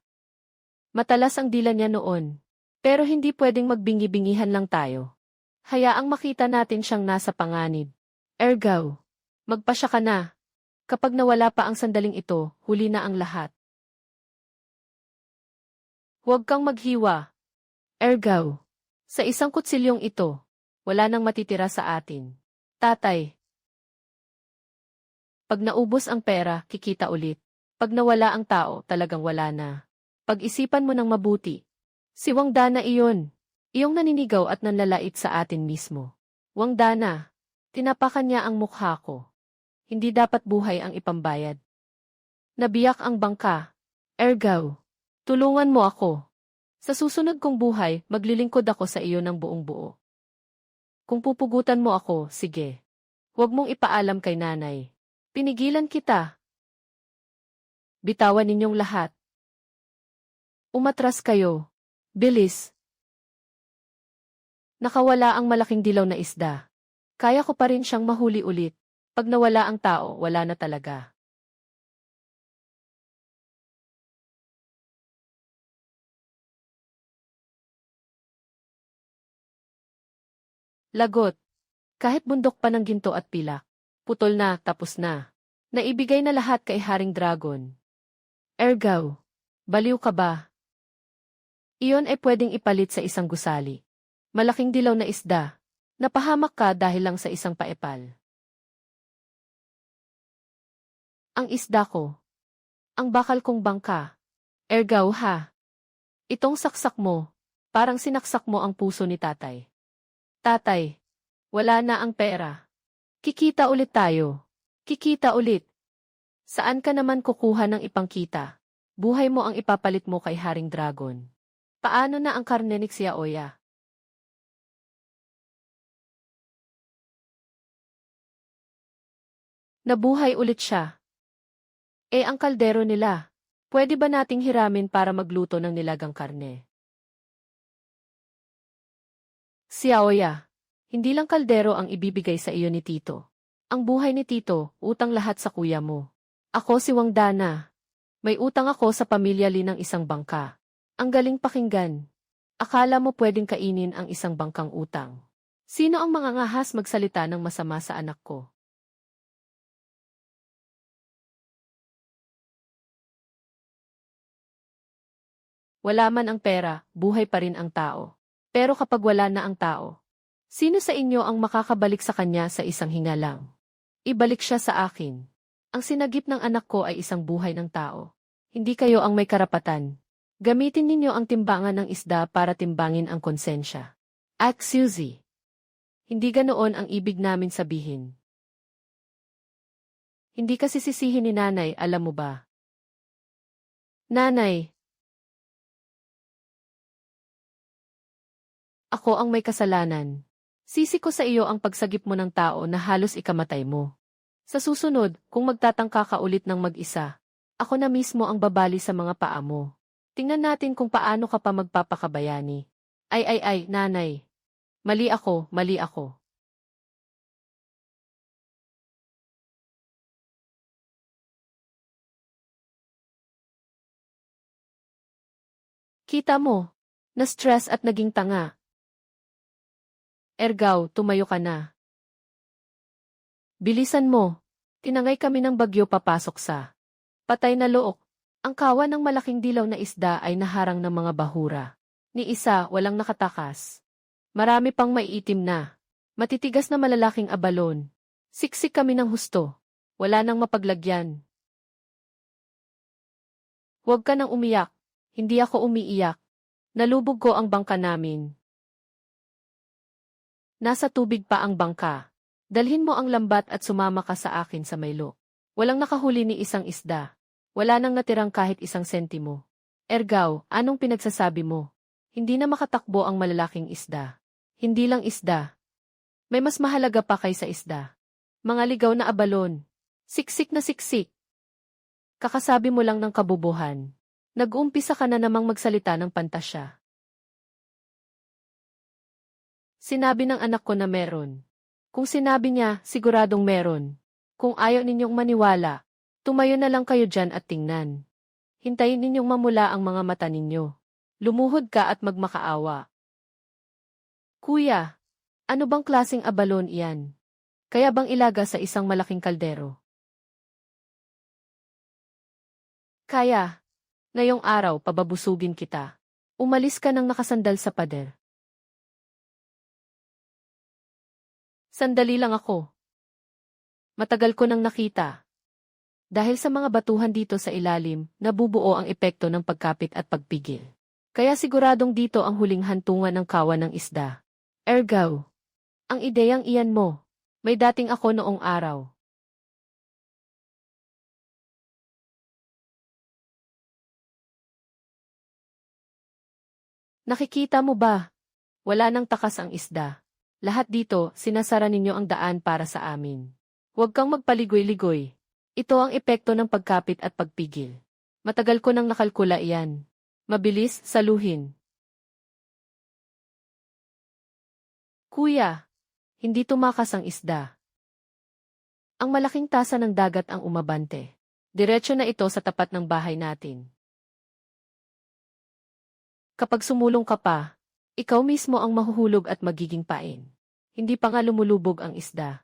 Matalas ang dila niya noon. Pero hindi pwedeng magbingi-bingihan lang tayo. Hayaang makita natin siyang nasa panganib. Ergaw. Magpasya ka na. Kapag nawala pa ang sandaling ito, huli na ang lahat. Huwag kang maghiwa. Ergaw. Sa isang kutsilyong ito, wala nang matitira sa atin. Tatay. Pag naubos ang pera, kikita ulit. Pag nawala ang tao, talagang wala na. Pag-isipan mo ng mabuti. Si Wang Dana iyon. Iyong naninigaw at nanlalait sa atin mismo. Wang Dana. Tinapakan niya ang mukha ko. Hindi dapat buhay ang ipambayad. Nabiyak ang bangka. Ergaw, tulungan mo ako. Sa susunod kong buhay, maglilingkod ako sa iyo ng buong buo. Kung pupugutan mo ako, sige. Huwag mong ipaalam kay nanay. Pinigilan kita. Bitawan ninyong lahat. Umatras kayo. Bilis. Nakawala ang malaking dilaw na isda. Kaya ko pa rin siyang mahuli ulit. Pag nawala ang tao, wala na talaga. Lagot. Kahit bundok pa ng ginto at pilak. Putol na, tapos na. Naibigay na lahat kay Haring Dragon. Ergaw. Baliw ka ba? Iyon ay pwedeng ipalit sa isang gusali. Malaking dilaw na isda. Napahamak ka dahil lang sa isang paepal. Ang isda ko. Ang bakal kong bangka. Ergaw ha. Itong saksak mo. Parang sinaksak mo ang puso ni tatay. Tatay. Wala na ang pera. Kikita ulit tayo. Kikita ulit. Saan ka naman kukuha ng ipangkita? Buhay mo ang ipapalit mo kay Haring Dragon. Paano na ang karne ni Xiaoya? Nabuhay ulit siya. Ang kaldero nila. Pwede ba nating hiramin para magluto ng nilagang karne? Xiaoya, hindi lang kaldero ang ibibigay sa iyo ni Tito. Ang buhay ni Tito, utang lahat sa kuya mo. Ako si Wang Dana. May utang ako sa pamilya Li ng isang bangka. Ang galing pakinggan. Akala mo pwedeng kainin ang isang bangkang utang. Sino ang mga ngahas magsalita ng masama sa anak ko? Wala man ang pera, buhay pa rin ang tao. Pero kapag wala na ang tao, sino sa inyo ang makakabalik sa kanya sa isang hinga lang? Ibalik siya sa akin. Ang sinagip ng anak ko ay isang buhay ng tao. Hindi kayo ang may karapatan. Gamitin ninyo ang timbangan ng isda para timbangin ang konsensya. Suzy. Hindi ganoon ang ibig namin sabihin. Hindi kasi sisihin ni nanay, alam mo ba? Nanay. Ako ang may kasalanan. Sisi ko sa iyo ang pagsagip mo ng tao na halos ikamatay mo. Sa susunod, kung magtatangka ka ulit ng mag-isa, ako na mismo ang babali sa mga paa mo. Tingnan natin kung paano ka pa magpapakabayani. Ay, nanay. Mali ako, mali ako. Kita mo, na-stress at naging tanga. Ergaw, tumayo ka na. Bilisan mo. Tinangay kami ng bagyo papasok sa patay na look. Ang kawan ng malaking dilaw na isda ay naharang ng mga bahura. Ni isa, walang nakatakas. Marami pang maiitim na. Matitigas na malalaking abalon. Siksik kami ng husto. Wala nang mapaglagyan. Huwag ka nang umiyak. Hindi ako umiiyak. Nalubog ko ang bangka namin. Nasa tubig pa ang bangka. Dalhin mo ang lambat at sumama ka sa akin sa Maylo. Walang nakahuli ni isang isda. Wala nang natirang kahit isang sentimo. Ergaw, anong pinagsasabi mo? Hindi na makatakbo ang malalaking isda. Hindi lang isda. May mas mahalaga pa kaysa isda. Mga ligaw na abalon. Siksik na siksik. Kakasabi mo lang ng kabubuhan. Nag-uumpisa ka na namang magsalita ng pantasya. Sinabi ng anak ko na meron. Kung sinabi niya, siguradong meron. Kung ayaw ninyong maniwala, tumayo na lang kayo dyan at tingnan. Hintayin ninyong mamula ang mga mata ninyo. Lumuhod ka at magmakaawa. Kuya, ano bang klaseng abalon iyan? Kaya bang ilaga sa isang malaking kaldero? Kaya, ngayong araw pababusugin kita. Umalis ka nang nakasandal sa pader. Sandali lang ako. Matagal ko nang nakita. Dahil sa mga batuhan dito sa ilalim, nabubuo ang epekto ng pagkapit at pagpigil. Kaya siguradong dito ang huling hantungan ng kawan ng isda. Ergaw. Ang ideyang iyan mo. May dating ako noong araw. Nakikita mo ba? Wala nang takas ang isda. Lahat dito, sinasara ninyo ang daan para sa amin. Huwag kang magpaligoy-ligoy. Ito ang epekto ng pagkapit at pagpigil. Matagal ko nang nakalkula iyan. Mabilis, saluhin. Kuya, hindi tumakas ang isda. Ang malaking tasa ng dagat ang umabante. Diretso na ito sa tapat ng bahay natin. Kapag sumulong ka pa, ikaw mismo ang mahuhulog at magiging pain. Hindi pa nga lumulubog ang isda.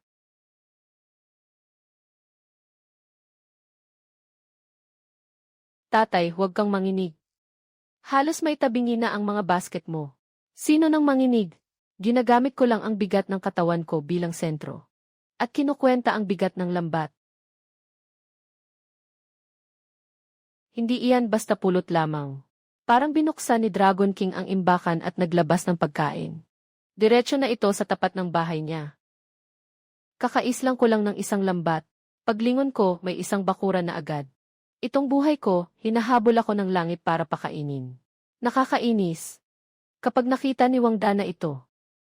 Tatay, huwag kang manginig. Halos may tabingi na ang mga basket mo. Sino nang manginig? Ginagamit ko lang ang bigat ng katawan ko bilang sentro. At kinukwenta ang bigat ng lambat. Hindi iyan basta pulot lamang. Parang binuksan ni Dragon King ang imbakan at naglabas ng pagkain. Diretso na ito sa tapat ng bahay niya. Kakaislang ko lang ng isang lambat. Paglingon ko, may isang bakuran na agad. Itong buhay ko, hinahabol ako ng langit para pakainin. Nakakainis. Kapag nakita ni Wang Dana ito,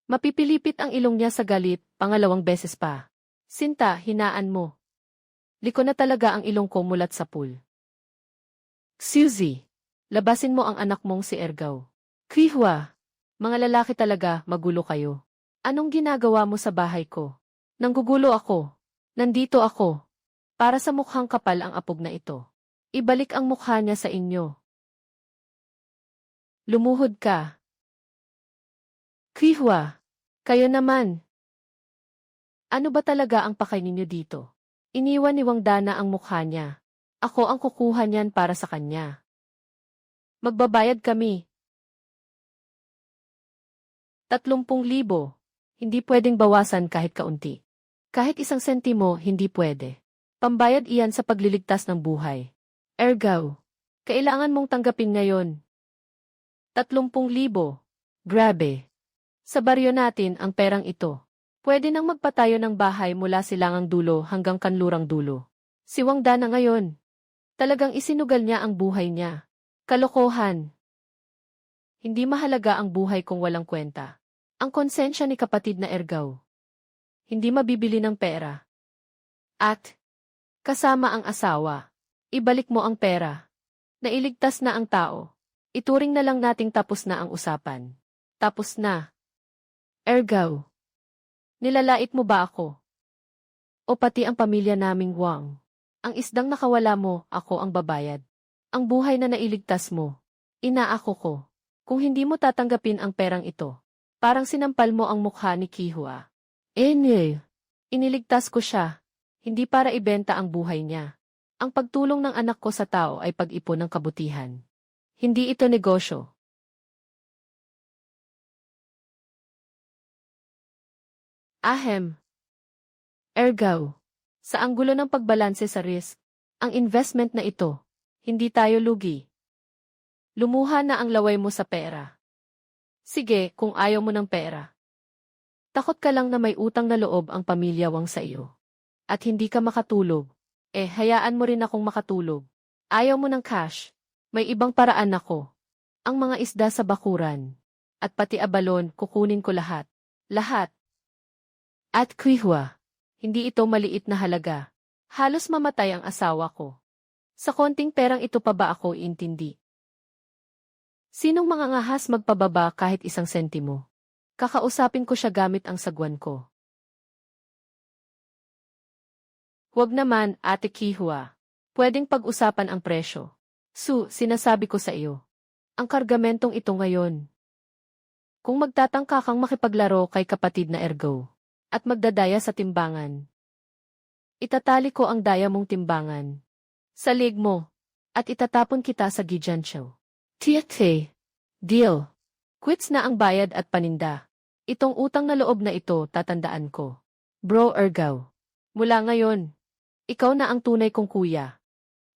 mapipilipit ang ilong niya sa galit, pangalawang beses pa. Sinta, hinaan mo. Liko na talaga ang ilong ko mulat sa pool. Suzy, labasin mo ang anak mong si Ergaw. Krihwa, mga lalaki talaga, magulo kayo. Anong ginagawa mo sa bahay ko? Nanggugulo ako. Nandito ako. Para sa mukhang kapal ang apog na ito. Ibalik ang mukha niya sa inyo. Lumuhod ka. Krihwa, kayo naman. Ano ba talaga ang pakay ninyo dito? Iniwan ni Wang Dana ang mukha niya. Ako ang kukuha niyan para sa kanya. Magbabayad kami. 30,000. Hindi pwedeng bawasan kahit kaunti. Kahit 1 sentimo, hindi pwede. Pambayad iyan sa pagliligtas ng buhay. Ergaw, kailangan mong tanggapin ngayon. 30,000. Grabe. Sa baryo natin ang perang ito. Pwede nang magpatayo ng bahay mula silangang dulo hanggang kanlurang dulo. Si Wang Dana ngayon. Talagang isinugal niya ang buhay niya. Kalokohan. Hindi mahalaga ang buhay kung walang kwenta. Ang konsensya ni kapatid na Ergaw. Hindi mabibili ng pera. At, kasama ang asawa, ibalik mo ang pera. Nailigtas na ang tao. Ituring na lang nating tapos na ang usapan. Tapos na. Ergaw. Nilalait mo ba ako? O pati ang pamilya naming Wang? Ang isdang nakawala mo, ako ang babayad. Ang buhay na nailigtas mo, inaako ko. Kung hindi mo tatanggapin ang perang ito, parang sinampal mo ang mukha ni Kihua. Iniligtas ko siya, hindi para ibenta ang buhay niya. Ang pagtulong ng anak ko sa tao ay pag-ipon ng kabutihan. Hindi ito negosyo. Ahem. Ergaw. Sa anggulo ng pagbalanse sa risk, ang investment na ito, hindi tayo lugi. Lumuha na ang laway mo sa pera. Sige, kung ayaw mo ng pera. Takot ka lang na may utang na loob ang pamilya Wang sa iyo. At hindi ka makatulog. Hayaan mo rin akong makatulog. Ayaw mo ng cash. May ibang paraan ako. Ang mga isda sa bakuran. At pati abalon, kukunin ko lahat. Lahat. At Krihwa. Hindi ito maliit na halaga. Halos mamatay ang asawa ko. Sa konting perang ito pa ba ako intindi? Sinong mga ngahas magpababa kahit 1 sentimo? Kakausapin ko siya gamit ang sagwan ko. Huwag naman, Ate Kihua. Pwedeng pag-usapan ang presyo. Sinasabi ko sa iyo. Ang kargamentong ito ngayon. Kung magtatangka kang makipaglaro kay kapatid na Ergaw, at magdadaya sa timbangan, itatali ko ang daya mong timbangan sa leg mo, at itatapon kita sa Gijancho. Tiate. Deal. Quits na ang bayad at paninda. Itong utang na loob na ito tatandaan ko. Bro Ergaw. Mula ngayon, ikaw na ang tunay kong kuya.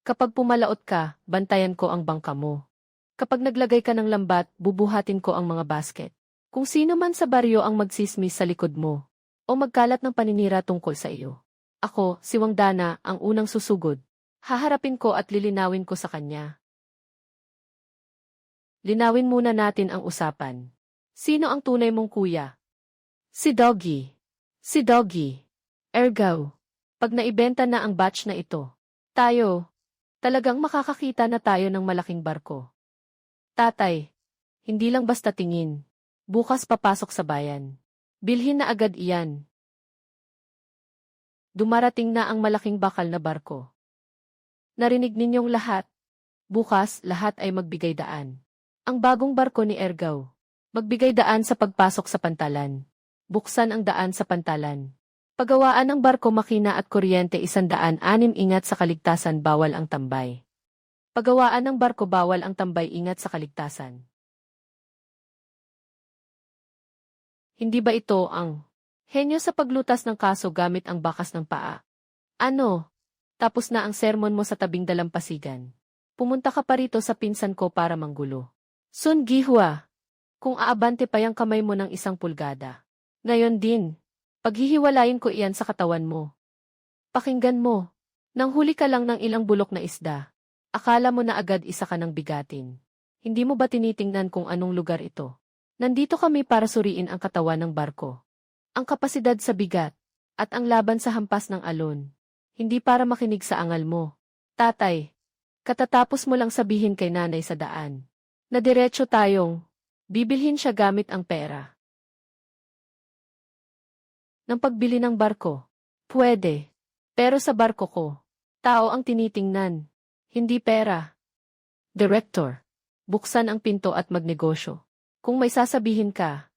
Kapag pumalaot ka, bantayan ko ang bangka mo. Kapag naglagay ka ng lambat, bubuhatin ko ang mga basket. Kung sino man sa baryo ang magsismis sa likod mo, o magkalat ng paninira tungkol sa iyo. Ako, si Wangdana, ang unang susugod. Haharapin ko at lilinawin ko sa kanya. Linawin muna natin ang usapan. Sino ang tunay mong kuya? Si Doggy. Si Doggy. Ergaw. Pag naibenta na ang batch na ito, tayo, talagang makakakita na tayo ng malaking barko. Tatay, hindi lang basta tingin. Bukas papasok sa bayan. Bilhin na agad iyan. Dumarating na ang malaking bakal na barko. Narinig ninyong lahat. Bukas, lahat ay magbigay daan. Ang bagong barko ni Ergaw. Magbigay daan sa pagpasok sa pantalan. Buksan ang daan sa pantalan. Pagawaan ng barko makina at kuryente 106 ingat sa kaligtasan bawal ang tambay. Pagawaan ng barko bawal ang tambay ingat sa kaligtasan. Hindi ba ito ang henyo sa paglutas ng kaso gamit ang bakas ng paa? Ano? Tapos na ang sermon mo sa tabing dalampasigan. Pumunta ka pa rito sa pinsan ko para manggulo. Sun Gihua, kung aabante pa yung kamay mo ng 1 pulgada. Ngayon din, paghihiwalayin ko iyan sa katawan mo. Pakinggan mo, nang huli ka lang ng ilang bulok na isda, akala mo na agad isa ka ng bigatin. Hindi mo ba tinitingnan kung anong lugar ito? Nandito kami para suriin ang katawan ng barko. Ang kapasidad sa bigat, at ang laban sa hampas ng alon. Hindi para makinig sa angal mo. Tatay, katatapos mo lang sabihin kay nanay sa daan, na diretso tayong bibilhin siya gamit ang pera. Ng pagbili ng barko, pwede. Pero sa barko ko, tao ang tinitingnan, hindi pera. Director, buksan ang pinto at magnegosyo. Kung may sasabihin ka,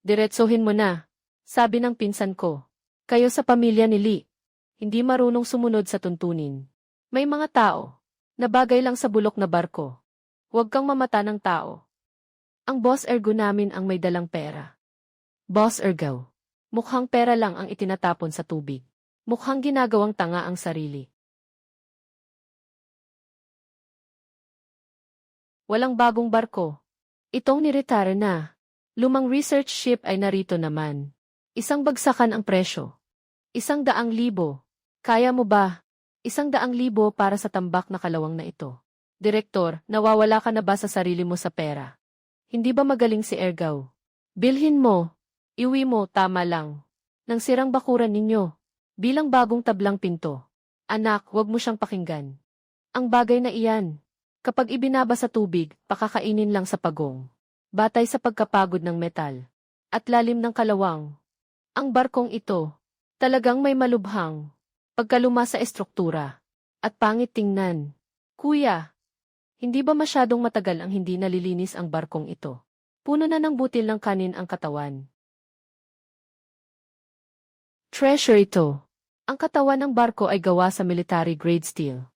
diretsohin mo na, sabi ng pinsan ko. Kayo sa pamilya ni Lee, hindi marunong sumunod sa tuntunin. May mga tao, na bagay lang sa bulok na barko. Huwag kang mamata ng tao. Ang Boss Ergo namin ang may dalang pera. Boss Ergo, mukhang pera lang ang itinatapon sa tubig. Mukhang ginagawang tanga ang sarili. Walang bagong barko. Itong niretire na. Lumang research ship ay narito naman. 1 bagsakan ang presyo. 100,000. Kaya mo ba? 100,000 para sa tambak na kalawang na ito. Direktor, nawawala ka na ba sa sarili mo sa pera? Hindi ba magaling si Ergaw? Bilhin mo. Iwi mo, tama lang. Nang sirang bakuran ninyo. Bilang bagong tablang pinto. Anak, wag mo siyang pakinggan. Ang bagay na iyan. Kapag ibinaba sa tubig, pakakainin lang sa pagong. Batay sa pagkapagod ng metal. At lalim ng kalawang. Ang barkong ito, talagang may malubhang. Pagkaluma sa estruktura. At pangit tingnan. Kuya, hindi ba masyadong matagal ang hindi nalilinis ang barkong ito? Puno na ng butil ng kanin ang katawan. Treasure ito. Ang katawan ng barko ay gawa sa military grade steel.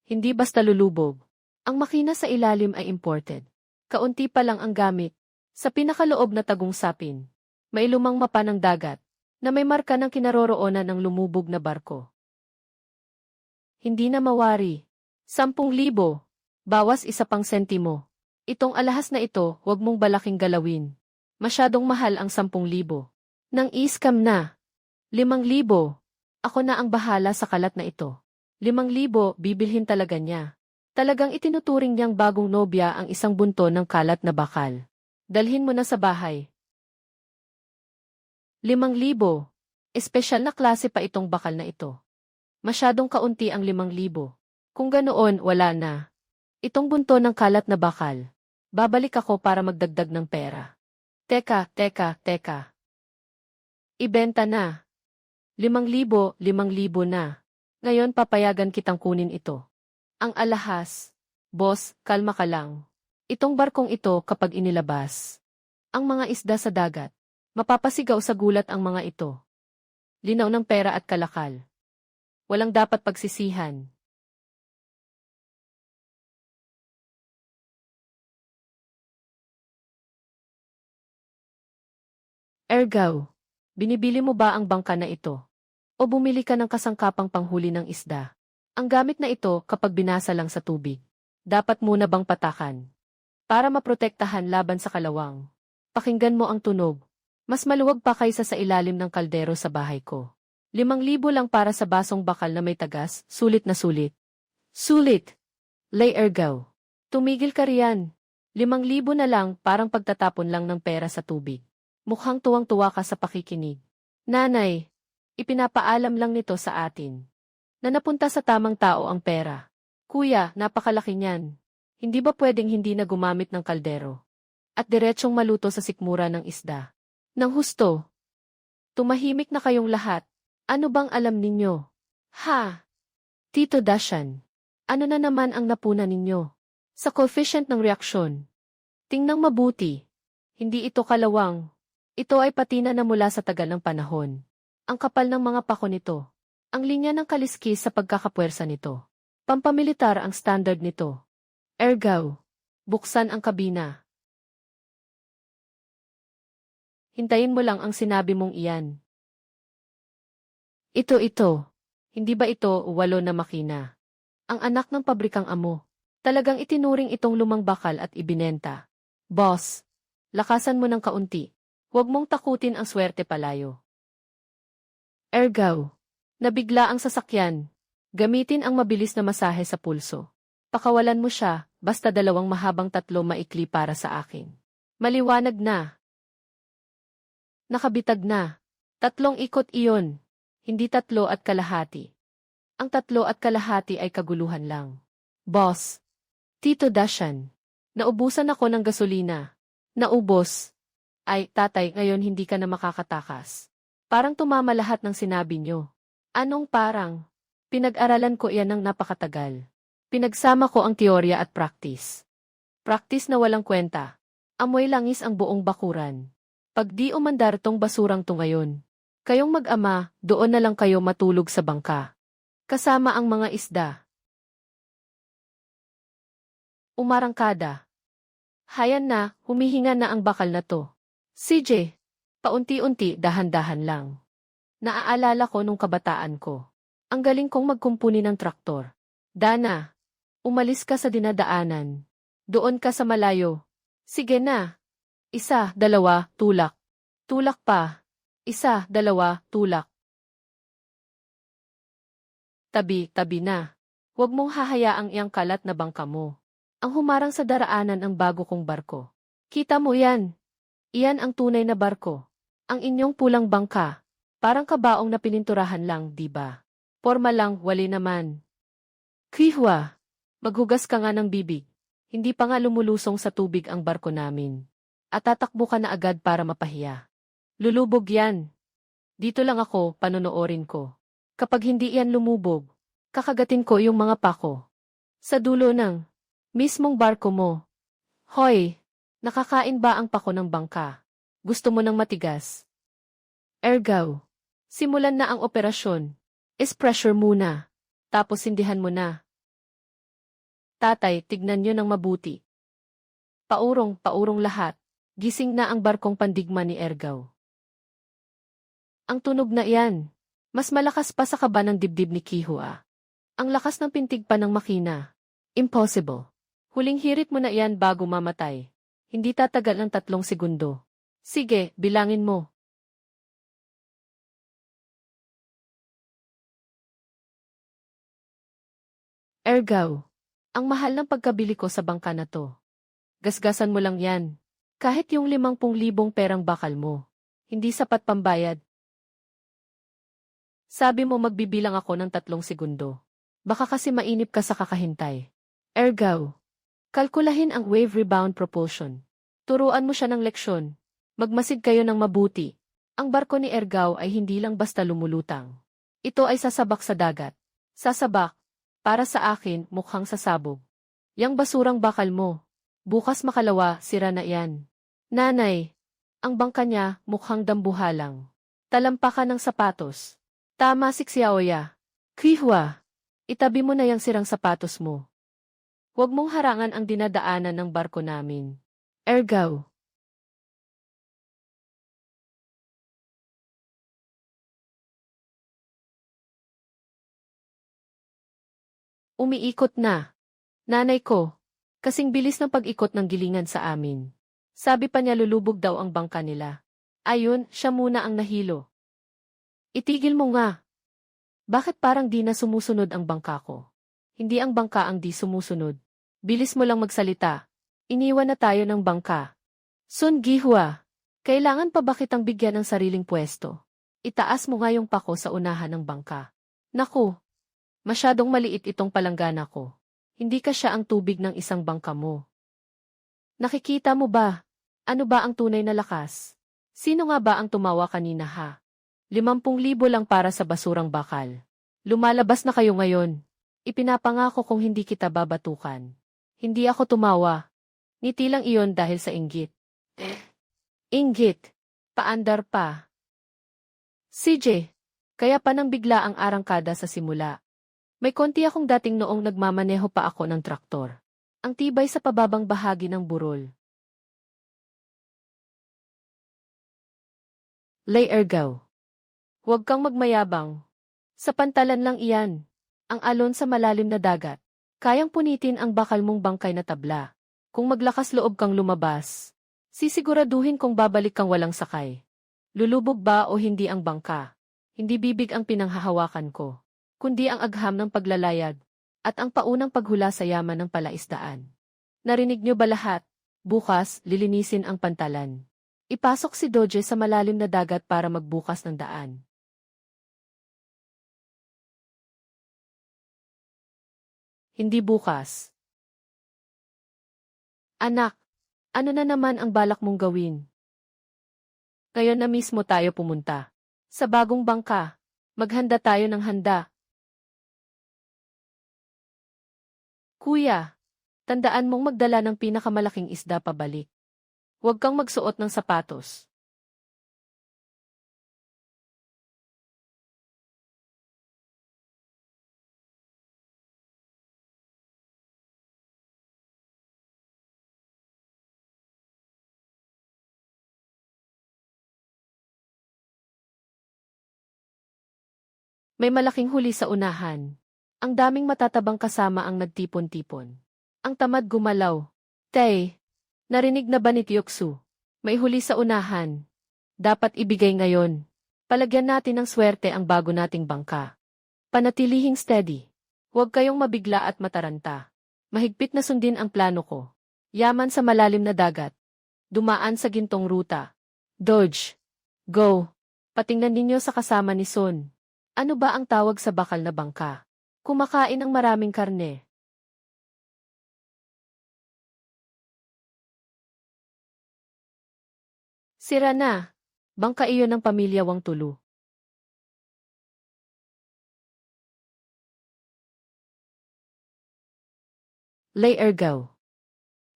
Hindi basta lulubog. Ang makina sa ilalim ay imported. Kaunti pa lang ang gamit. Sa pinakaloob na tagong sapin, may lumang mapa ng dagat, na may marka ng kinaroroonan ng lumubog na barko. Hindi na mawari. 10,000, bawas 1 pang sentimo. Itong alahas na ito, huwag mong balaking galawin. Masyadong mahal ang 10,000. Nang iskam na. 5,000. Ako na ang bahala sa kalat na ito. 5,000, bibilhin talaga niya. Talagang itinuturing niyang bagong nobya ang 1 bunto ng kalat na bakal. Dalhin mo na sa bahay. 5,000. Espesyal na klase pa itong bakal na ito. Masyadong kaunti ang 5,000. Kung ganoon, wala na. Itong bunto ng kalat na bakal. Babalik ako para magdagdag ng pera. Teka. Ibenta na. 5,000 na. Ngayon papayagan kitang kunin ito. Ang alahas. Boss, kalma ka lang. Itong barkong ito kapag inilabas. Ang mga isda sa dagat. Mapapasigaw sa gulat ang mga ito. Linaw ng pera at kalakal. Walang dapat pagsisihan. Ergaw, binibili mo ba ang bangka na ito? O bumili ka ng kasangkapang panghuli ng isda? Ang gamit na ito kapag binasa lang sa tubig. Dapat muna bang patakan? Para maprotektahan laban sa kalawang. Pakinggan mo ang tunog. Mas maluwag pa kaysa sa ilalim ng kaldero sa bahay ko. 5,000 lang para sa basong bakal na may tagas, sulit na sulit. Sulit! Lay Ergaw. Tumigil ka riyan. 5,000 na lang, parang pagtatapon lang ng pera sa tubig. Mukhang tuwang-tuwa ka sa pakikinig. Nanay, ipinapaalam lang nito sa atin na napunta sa tamang tao ang pera. Kuya, napakalaki niyan. Hindi ba pwedeng hindi na gumamit ng kaldero? At diretsong maluto sa sikmura ng isda. Nang husto. Tumahimik na kayong lahat. Ano bang alam ninyo? Ha? Tito Dashan. Ano na naman ang napunan ninyo? Sa coefficient ng reaksyon. Tingnang mabuti. Hindi ito kalawang. Ito ay patina na mula sa tagal ng panahon. Ang kapal ng mga pako nito. Ang linya ng kaliskis sa pagkakapwersa nito. Pampamilitar ang standard nito. Ergaw. Buksan ang kabina. Hintayin mo lang ang sinabi mong iyan. Ito. Hindi ba ito 8 na makina? Ang anak ng pabrikang amo. Talagang itinuring itong lumang bakal at ibinenta. Boss, lakasan mo ng kaunti. Huwag mong takutin ang swerte palayo. Ergaw. Nabigla ang sasakyan. Gamitin ang mabilis na masahe sa pulso. Pakawalan mo siya, basta 2 mahabang 3 maikli para sa akin. Maliwanag na. Nakabitag na. 3 ikot iyon. Hindi 3.5. Ang 3.5 ay kaguluhan lang. Boss. Tito Dashan. Naubusan ako ng gasolina. Naubos. Ay, tatay, ngayon hindi ka na makakatakas. Parang tumama lahat ng sinabi nyo. Anong parang? Pinag-aralan ko iyan ng napakatagal. Pinagsama ko ang teorya at practice. Practice na walang kwenta. Amoy langis ang buong bakuran. Pag di umandar tong basurang to ngayon. Kayong mag-ama, doon na lang kayo matulog sa bangka. Kasama ang mga isda. Umarangkada. Hayan na, humihinga na ang bakal na to. CJ, paunti-unti, dahan-dahan lang. Naaalala ko nung kabataan ko. Ang galing kong magkumpuni ng traktor. Dana, umalis ka sa dinadaanan. Doon ka sa malayo. Sige na. 1, 2, tulak. Tulak pa. 1, 2, tulak. Tabi na. Huwag mong hahayaang iyang kalat na bangka mo. Ang humarang sa daraanan ang bago kong barko. Kita mo yan. Iyan ang tunay na barko. Ang inyong pulang bangka. Parang kabaong na pininturahan lang, di ba? Porma lang, wali naman. Kihwa. Maghugas ka nga ng bibig. Hindi pa nga lumulusong sa tubig ang barko namin. At tatakbo ka na agad para mapahiya. Lulubog yan. Dito lang ako, panonoorin ko. Kapag hindi yan lumubog, kakagatin ko yung mga pako. Sa dulo ng mismong barko mo. Hoy, nakakain ba ang pako ng bangka? Gusto mo ng matigas? Ergaw. Simulan na ang operasyon. Is-pressure muna. Tapos sindihan mo na. Tatay, tignan nyo ng mabuti. Paurong lahat. Gising na ang barkong pandigma ni Ergaw. Ang tunog na iyan. Mas malakas pa sa kaba ng dibdib ni Kihua. Ang lakas ng pintig pa ng makina. Impossible. Huling hirit mo na iyan bago mamatay. Hindi tatagal ng 3 segundo. Sige, bilangin mo. Ergaw. Ang mahal ng pagkabili ko sa bangka na to. Gasgasan mo lang yan. Kahit yung 50,000 perang bakal mo. Hindi sapat pambayad. Sabi mo magbibilang ako ng 3 segundo. Baka kasi mainip ka sa kakahintay. Ergaw. Kalkulahin ang wave rebound propulsion. Turuan mo siya ng leksyon. Magmasid kayo ng mabuti. Ang barko ni Ergaw ay hindi lang basta lumulutang. Ito ay sasabak sa dagat. Sasabak. Para sa akin, mukhang sasabog. Yang basurang bakal mo. Bukas makalawa, sira na yan. Nanay. Ang bangka niya, mukhang dambuhalang. Talampakan ng sapatos. Tama si Xiaoya. Kihua. Itabi mo na yung sirang sapatos mo. Huwag mong harangan ang dinadaanan ng barko namin. Ergaw. Umiikot na. Nanay ko. Kasing bilis ng pag-ikot ng gilingan sa amin. Sabi pa niya lulubog daw ang bangka nila. Ayun, siya muna ang nahilo. Itigil mo nga. Bakit parang di na sumusunod ang bangka ko? Hindi ang bangka ang di sumusunod. Bilis mo lang magsalita. Iniwan na tayo ng bangka. Sun Gihua, kailangan pa ba kitang bigyan ng sariling pwesto? Itaas mo nga yung pako sa unahan ng bangka. Naku, masyadong maliit itong palanggana ko. Hindi kasya ang tubig ng isang bangka mo. Nakikita mo ba? Ano ba ang tunay na lakas? Sino nga ba ang tumawa kanina ha? 50,000 lang para sa basurang bakal. Lumalabas na kayo ngayon. Ipinapangako kung hindi kita babatukan. Hindi ako tumawa. Ngiti lang iyon dahil sa inggit. Inggit. Paandar pa. CJ, kaya pa nang bigla ang arangkada sa simula. May konti akong dating noong nagmamaneho pa ako ng traktor. Ang tibay sa pababang bahagi ng burol. Lay Ergaw. Huwag kang magmayabang. Sa pantalan lang iyan. Ang alon sa malalim na dagat. Kayang punitin ang bakal mong bangkay na tabla. Kung maglakas loob kang lumabas, sisiguraduhin kung babalik kang walang sakay. Lulubog ba o hindi ang bangka? Hindi bibig ang pinanghahawakan ko, kundi ang agham ng paglalayag, at ang paunang paghula sa yaman ng palaisdaan. Narinig niyo ba lahat? Bukas, lilinisin ang pantalan. Ipasok si Doje sa malalim na dagat para magbukas ng daan. Hindi bukas. Anak, ano na naman ang balak mong gawin? Ngayon na mismo tayo pumunta. Sa bagong bangka. Maghanda tayo ng handa. Kuya, tandaan mong magdala ng pinakamalaking isda pabalik. Huwag kang magsuot ng sapatos. May malaking huli sa unahan. Ang daming matatabang kasama ang nagtipon-tipon. Ang tamad gumalaw. Tay, narinig na ba ni Tyoksu? May huli sa unahan. Dapat ibigay ngayon. Palagyan natin ng swerte ang bago nating bangka. Panatilihing steady. Huwag kayong mabigla at mataranta. Mahigpit na sundin ang plano ko. Yaman sa malalim na dagat. Dumaan sa gintong ruta. Dodge. Go. Patingnan ninyo sa kasama ni Son. Ano ba ang tawag sa bakal na bangka? Kumakain ng maraming karne. Sira na. Bangka iyon ng pamilya Wang Tulu. Lay Ergaw.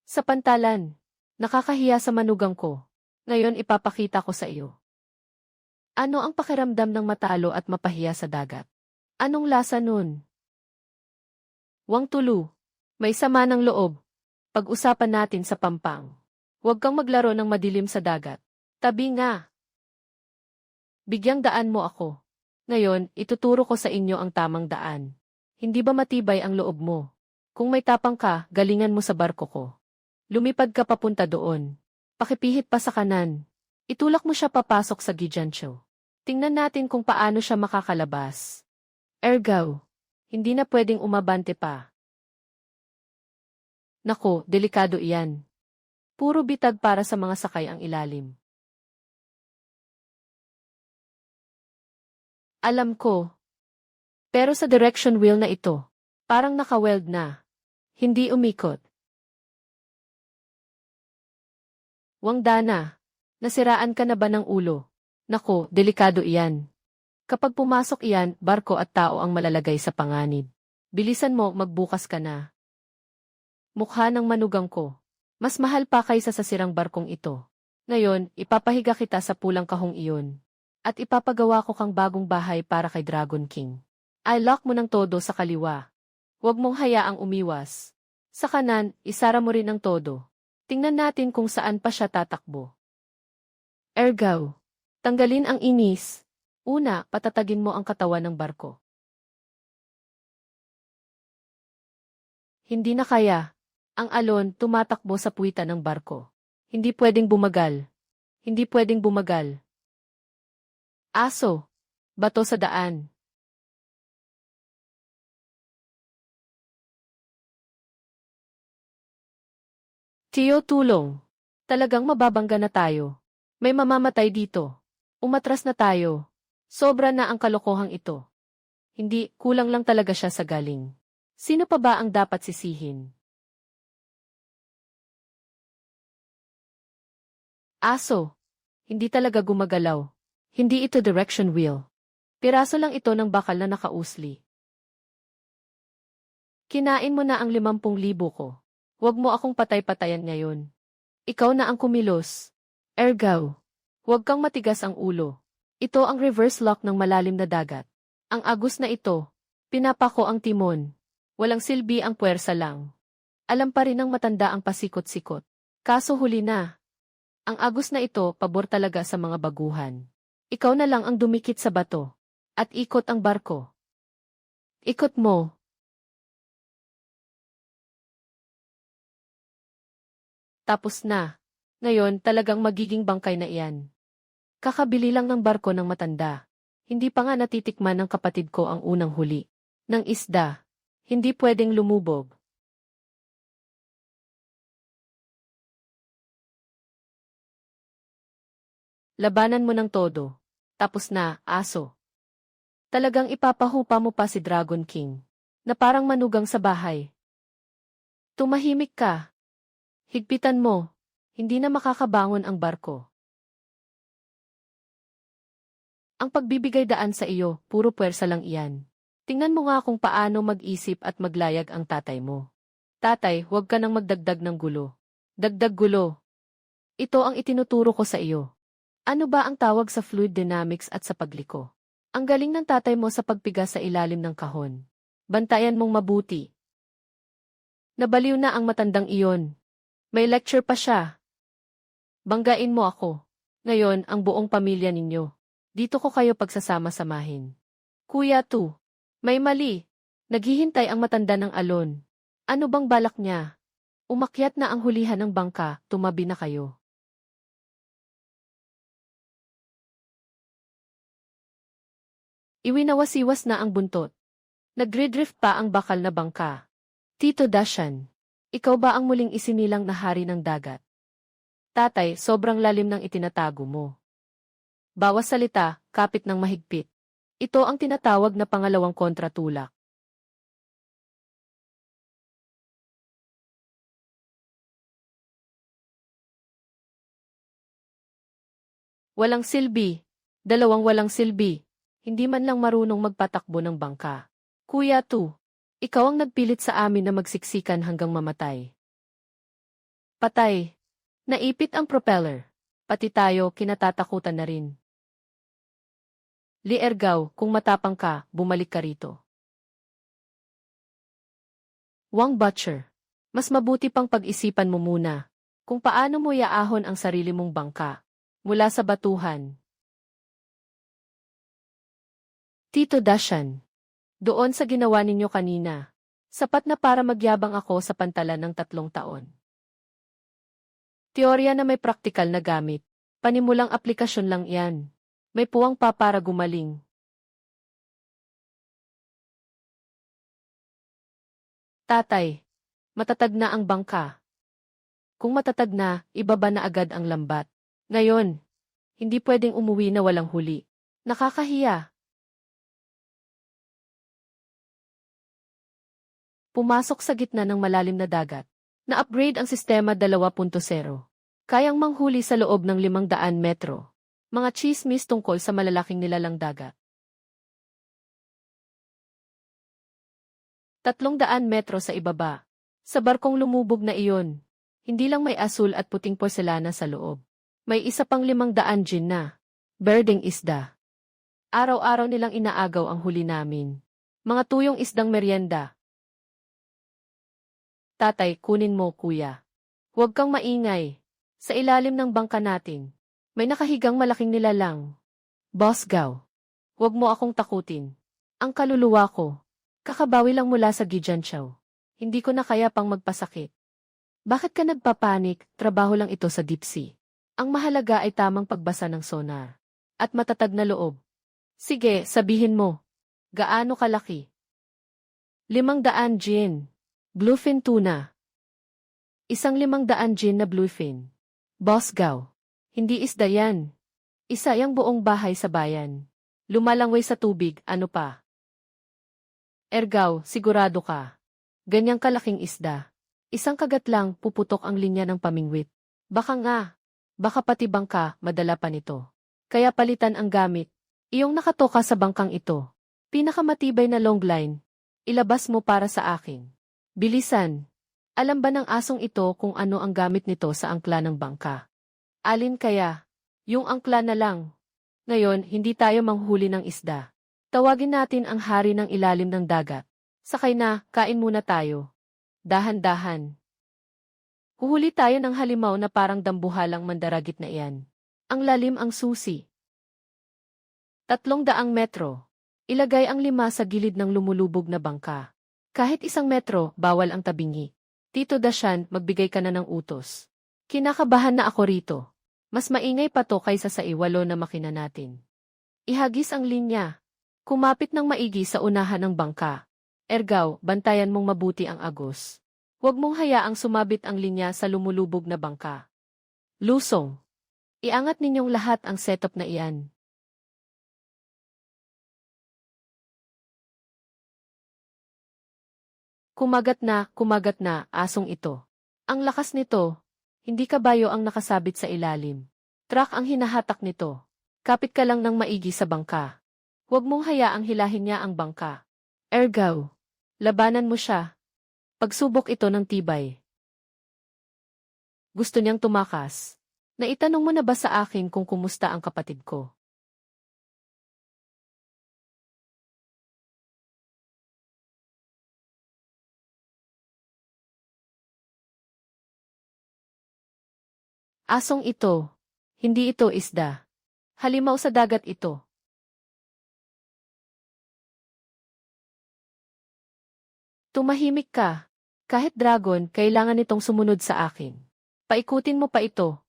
Sa pantalan. Nakakahiya sa manugang ko. Ngayon ipapakita ko sa iyo. Ano ang pakiramdam ng matalo at mapahiya sa dagat? Anong lasa nun? Wang Tulu, may sama ng loob. Pag-usapan natin sa Pampang. Huwag kang maglaro ng madilim sa dagat. Tabi nga. Bigyang daan mo ako. Ngayon, ituturo ko sa inyo ang tamang daan. Hindi ba matibay ang loob mo? Kung may tapang ka, galingan mo sa barko ko. Lumipad ka papunta doon. Pakipihit pa sa kanan. Itulak mo siya papasok sa Gijancho. Tingnan natin kung paano siya makakalabas. Ergaw, hindi na pwedeng umabante pa. Nako, delikado iyan. Puro bitag para sa mga sakay ang ilalim. Alam ko. Pero sa direction wheel na ito, parang naka-weld na. Hindi umikot. Wang Dana, nasiraan ka na ba ng ulo? Nako, delikado iyan. Kapag pumasok iyan, barko at tao ang malalagay sa panganib. Bilisan mo, magbukas ka na. Mukha ng manugang ko. Mas mahal pa kaysa sa sirang barkong ito. Ngayon, ipapahiga kita sa pulang kahong iyon. At ipapagawa ko kang bagong bahay para kay Dragon King. I-lock mo ng todo sa kaliwa. Huwag mong hayaang umiwas. Sa kanan, isara mo rin ang todo. Tingnan natin kung saan pa siya tatakbo. Ergaw. Tanggalin ang inis. Una, patatagin mo ang katawan ng barko. Hindi na kaya. Ang alon tumatakbo sa puwitan ng barko. Hindi pwedeng bumagal. Hindi pwedeng bumagal. Aso. Bato sa daan. Tiyo, tulong. Talagang mababangga na tayo. May mamamatay dito. Umatras na tayo. Sobra na ang kalokohang ito. Hindi, kulang lang talaga siya sa galing. Sino pa ba ang dapat sisihin? Aso. Hindi talaga gumagalaw. Hindi ito direction wheel. Piraso lang ito ng bakal na nakausli. Kinain mo na ang 50,000 ko. Huwag mo akong patay-patayan ngayon. Ikaw na ang kumilos. Ergaw. Huwag kang matigas ang ulo. Ito ang reverse lock ng malalim na dagat. Ang agos na ito. Pinapako ang timon. Walang silbi ang puwersa lang. Alam pa rin ng matanda ang pasikot-sikot. Kaso huli na. Ang agos na ito pabor talaga sa mga baguhan. Ikaw na lang ang dumikit sa bato. At ikot ang barko. Ikot mo. Tapos na. Ngayon talagang magiging bangkay na iyan. Kakabili lang ng barko ng matanda. Hindi pa nga natitikman ng kapatid ko ang unang huli. Ng isda. Hindi pwedeng lumubog. Labanan mo ng todo. Tapos na, aso. Talagang ipapahupa mo pa si Dragon King. Na parang manugang sa bahay. Tumahimik ka. Higpitan mo. Hindi na makakabangon ang barko. Ang pagbibigay daan sa iyo, puro puwersa lang iyan. Tingnan mo nga kung paano mag-isip at maglayag ang tatay mo. Tatay, huwag ka nang magdagdag ng gulo. Dagdag gulo. Ito ang itinuturo ko sa iyo. Ano ba ang tawag sa fluid dynamics at sa pagliko? Ang galing ng tatay mo sa pagpiga sa ilalim ng kahon. Bantayan mong mabuti. Nabaliw na ang matandang iyon. May lecture pa siya. Banggain mo ako. Ngayon, ang buong pamilya ninyo. Dito ko kayo pagsasama-samahin. Kuya Tu, may mali. Naghihintay ang matanda ng alon. Ano bang balak niya? Umakyat na ang hulihan ng bangka, tumabi na kayo. Iwinawasiwas na ang buntot. Nagre-drift pa ang bakal na bangka. Tito Dashan, ikaw ba ang muling isinilang na hari ng dagat? Tatay, sobrang lalim ng itinatago mo. Bawas salita, kapit ng mahigpit. Ito ang tinatawag na pangalawang kontratulak. Walang silbi. Dalawang walang silbi. Hindi man lang marunong magpatakbo ng bangka. Kuya Tu, ikaw ang nagpilit sa amin na magsiksikan hanggang mamatay. Patay. Naipit ang propeller. Pati tayo kinatatakutan na rin. Liergaw, kung matapang ka, bumalik ka rito. Wang Butcher, mas mabuti pang pag-isipan mo muna kung paano mo iaahon ang sarili mong bangka mula sa batuhan. Tito Dashan, doon sa ginawa ninyo kanina, sapat na para magyabang ako sa pantalan ng 3 taon. Teorya na may praktikal na gamit. Panimulang aplikasyon lang yan. May puwang pa para gumaling. Tatay, matatag na ang bangka. Kung matatag na, ibaba na agad ang lambat. Ngayon, hindi pwedeng umuwi na walang huli. Nakakahiya. Pumasok sa gitna ng malalim na dagat. Na-upgrade ang sistema 2.0. Kayang manghuli sa loob ng 500 metro. Mga chismis tungkol sa malalaking nilalang dagat. 300 metro sa ibaba. Sa barkong lumubog na iyon, hindi lang may asul at puting porselana sa loob. May isa pang 500 gin na. Birding isda. Araw-araw nilang inaagaw ang huli namin. Mga tuyong isdang merienda. Tatay, kunin mo, kuya. Huwag kang maingay. Sa ilalim ng bangka natin, may nakahigang malaking nilalang. Boss Gao, huwag mo akong takutin. Ang kaluluwa ko, kakabawi lang mula sa Gijansiao. Hindi ko na kaya pang magpasakit. Bakit ka nagpapanik? Trabaho lang ito sa deep sea. Ang mahalaga ay tamang pagbasa ng sonar. At matatag na loob. Sige, sabihin mo. Gaano kalaki? 500 gin. Bluefin tuna. Isang 500 gin na bluefin. Boss Gao. Hindi isda yan. Isa yang buong bahay sa bayan. Lumalangway sa tubig, ano pa? Ergaw, sigurado ka. Ganyang kalaking isda. Isang kagat lang, puputok ang linya ng pamingwit. Baka nga. Baka pati bangka, madala pa nito. Kaya palitan ang gamit. Iyong nakatoka sa bangkang ito. Pinakamatibay na long line. Ilabas mo para sa akin. Bilisan. Alam ba ng asong ito kung ano ang gamit nito sa angkla ng bangka? Alin kaya? Yung angkla na lang. Ngayon, hindi tayo manghuli ng isda. Tawagin natin ang hari ng ilalim ng dagat. Sakay na, kain muna tayo. Dahan-dahan. Huhuli tayo ng halimaw na parang dambuhalang mandaragit na iyan. Ang lalim ang susi. 300 metro. Ilagay ang 5 sa gilid ng lumulubog na bangka. Kahit 1 metro, bawal ang tabingi. Tito Dashan, magbigay ka na ng utos. Kinakabahan na ako rito. Mas maingay pa to kaysa sa iwalo na makina natin. Ihagis ang linya. Kumapit ng maigi sa unahan ng bangka. Ergaw, bantayan mong mabuti ang agos. Huwag mong hayaang sumabit ang linya sa lumulubog na bangka. Lusong. Iangat ninyong lahat ang setup na iyan. Kumagat na, asong ito. Ang lakas nito, hindi kabayo ang nakasabit sa ilalim. Truck ang hinahatak nito. Kapit ka lang ng maigi sa bangka. Huwag mong hayaang hilahin niya ang bangka. Ergaw, labanan mo siya. Pagsubok ito ng tibay. Gusto niyang tumakas. Naitanong mo na ba sa akin kung kumusta ang kapatid ko? Asong ito. Hindi ito isda. Halimaw sa dagat ito. Tumahimik ka. Kahit dragon, kailangan itong sumunod sa akin. Paikutin mo pa ito.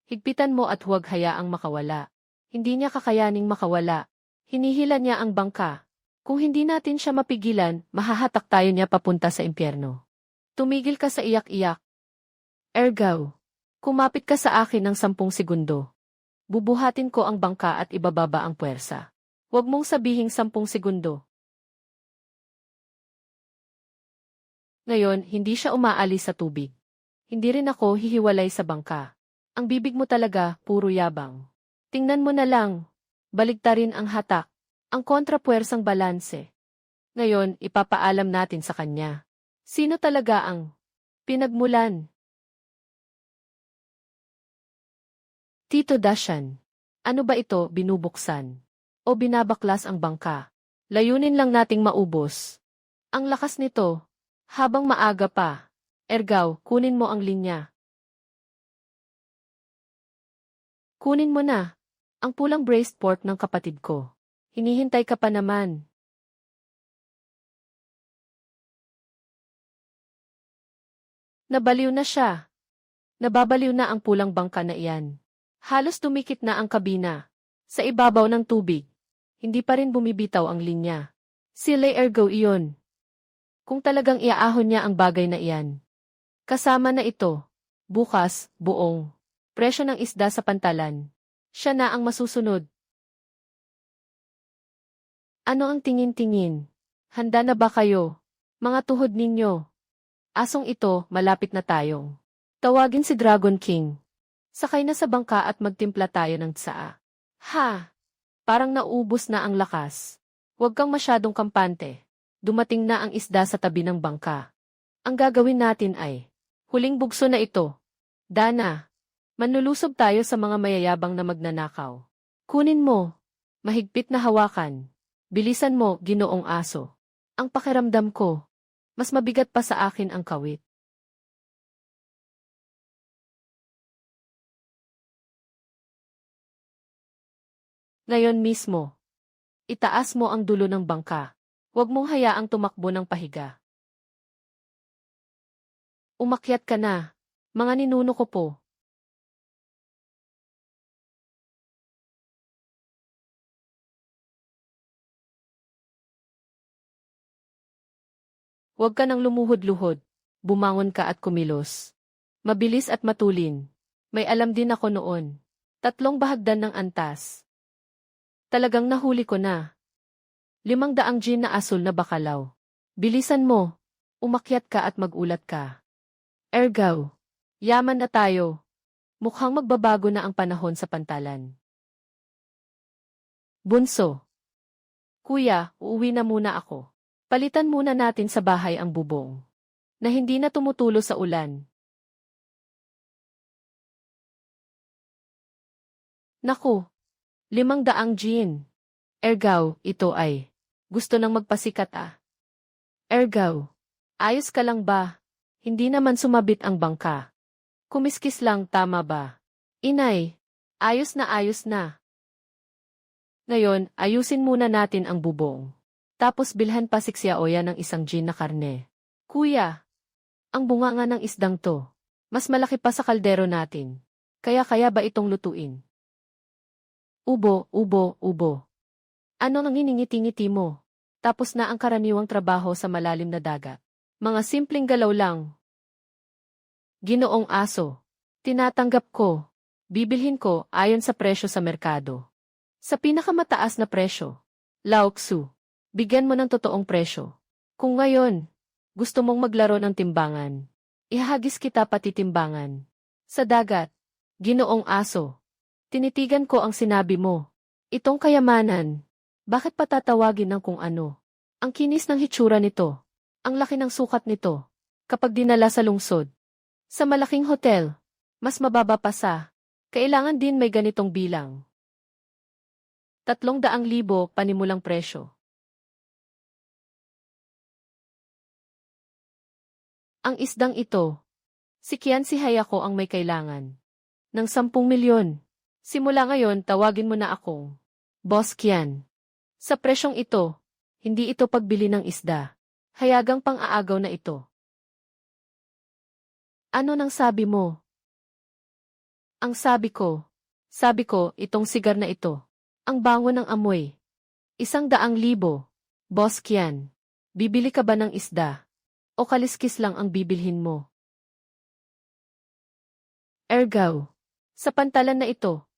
Higpitan mo at huwag hayaang makawala. Hindi niya kakayaning makawala. Hinihila niya ang bangka. Kung hindi natin siya mapigilan, mahahatak tayo niya papunta sa impyerno. Tumigil ka sa iyak-iyak. Ergaw, kumapit ka sa akin ng 10 segundo. Bubuhatin ko ang bangka at ibababa ang puwersa. Huwag mong sabihing 10 segundo. Ngayon, hindi siya umaalis sa tubig. Hindi rin ako hihiwalay sa bangka. Ang bibig mo talaga, puro yabang. Tingnan mo na lang. Baligtarin ang hatak. Ang kontrapuwersang balanse. Ngayon, ipapaalam natin sa kanya. Sino talaga ang pinagmulan? Tito Dashan. Ano ba ito, binubuksan? O binabaklas ang bangka? Layunin lang nating maubos. Ang lakas nito. Habang maaga pa. Ergaw, kunin mo ang linya. Kunin mo na. Ang pulang braised pork ng kapatid ko. Hinihintay ka pa naman. Nabaliw na siya. Nababaliw na ang pulang bangka na iyan. Halos dumikit na ang kabina. Sa ibabaw ng tubig. Hindi pa rin bumibitaw ang linya. Sila ergaw iyon. Kung talagang iaahon niya ang bagay na iyan. Kasama na ito. Bukas, buong. Presyo ng isda sa pantalan. Siya na ang masusunod. Ano ang tingin-tingin? Handa na ba kayo? Mga tuhod ninyo. Asong ito, malapit na tayong. Tawagin si Dragon King. Sakay na sa bangka at magtimpla tayo ng tsaa. Ha! Parang naubos na ang lakas. Huwag kang masyadong kampante. Dumating na ang isda sa tabi ng bangka. Ang gagawin natin ay, huling bugso na ito. Dana, manlulusob tayo sa mga mayayabang na magnanakaw. Kunin mo. Mahigpit na hawakan. Bilisan mo, ginoong aso. Ang pakiramdam ko, mas mabigat pa sa akin ang kawit. Ngayon mismo, itaas mo ang dulo ng bangka. Huwag mong hayaang tumakbo ng pahiga. Umakyat ka na, mga ninuno ko po. Huwag ka nang lumuhod-luhod. Bumangon ka at kumilos. Mabilis at matulin. May alam din ako noon. 3 bahagdan ng antas. Talagang nahuli ko na. 500 gin na asul na bakalaw. Bilisan mo. Umakyat ka at magulat ka. Ergaw. Yaman na tayo. Mukhang magbabago na ang panahon sa pantalan. Bunso. Kuya, uuwi na muna ako. Palitan muna natin sa bahay ang bubong. Na hindi na tumutulo sa ulan. Naku. 500 gin. Ergaw, ito ay. Gusto nang magpasikat ah. Ergaw. Ayos ka lang ba? Hindi naman sumabit ang bangka. Kumiskis lang, tama ba? Inay. Ayos na. Ngayon, ayusin muna natin ang bubong. Tapos bilhan pa si Xiaoya ng 1 gin na karne. Kuya. Ang bunganga ng isdang to. Mas malaki pa sa kaldero natin. Kaya ba itong lutuin? Ubo. Ano nang iningiti-ngiti mo? Tapos na ang karaniwang trabaho sa malalim na dagat. Mga simpleng galaw lang. Ginoong aso. Tinatanggap ko. Bibilhin ko ayon sa presyo sa merkado. Sa pinakamataas na presyo. Laoksu. Bigyan mo ng totoong presyo. Kung ngayon, gusto mong maglaro ng timbangan. Ihahagis kita pati timbangan. Sa dagat. Ginoong aso. Tinitigan ko ang sinabi mo. Itong kayamanan. Bakit patatawagin ng kung ano? Ang kinis ng hitsura nito. Ang laki ng sukat nito. Kapag dinala sa lungsod. Sa malaking hotel. Mas mababa pa sa. Kailangan din may ganitong bilang. 300,000 panimulang presyo. Ang isdang ito. Si Qian si Hayako ang may kailangan. Ng 10 milyon. Simula ngayon tawagin mo na akong Boss Qian. Sa presyong ito, hindi ito pagbili ng isda. Hayagang pang-aagaw na ito. Ano nang sabi mo? Ang sabi ko, itong sigar na ito. Ang bango ng amoy. 100,000. Boss Qian. Bibili ka ba ng isda? O kaliskis lang ang bibilhin mo? Ergaw. Sa pantalan na ito.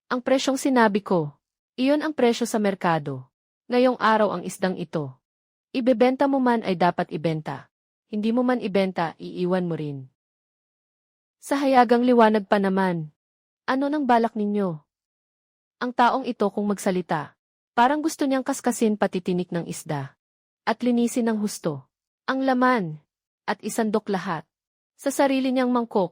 Ang presyong sinabi ko. Iyon ang presyo sa merkado. Ngayong araw ang isdang ito. Ibebenta mo man ay dapat ibenta. Hindi mo man ibenta, iiwan mo rin. Sa hayagang liwanag pa naman. Ano nang balak ninyo? Ang taong ito kung magsalita, parang gusto niyang kaskasin pati tinik ng isda. At linisin ng husto. Ang laman. At isandok lahat. Sa sarili niyang mangkok.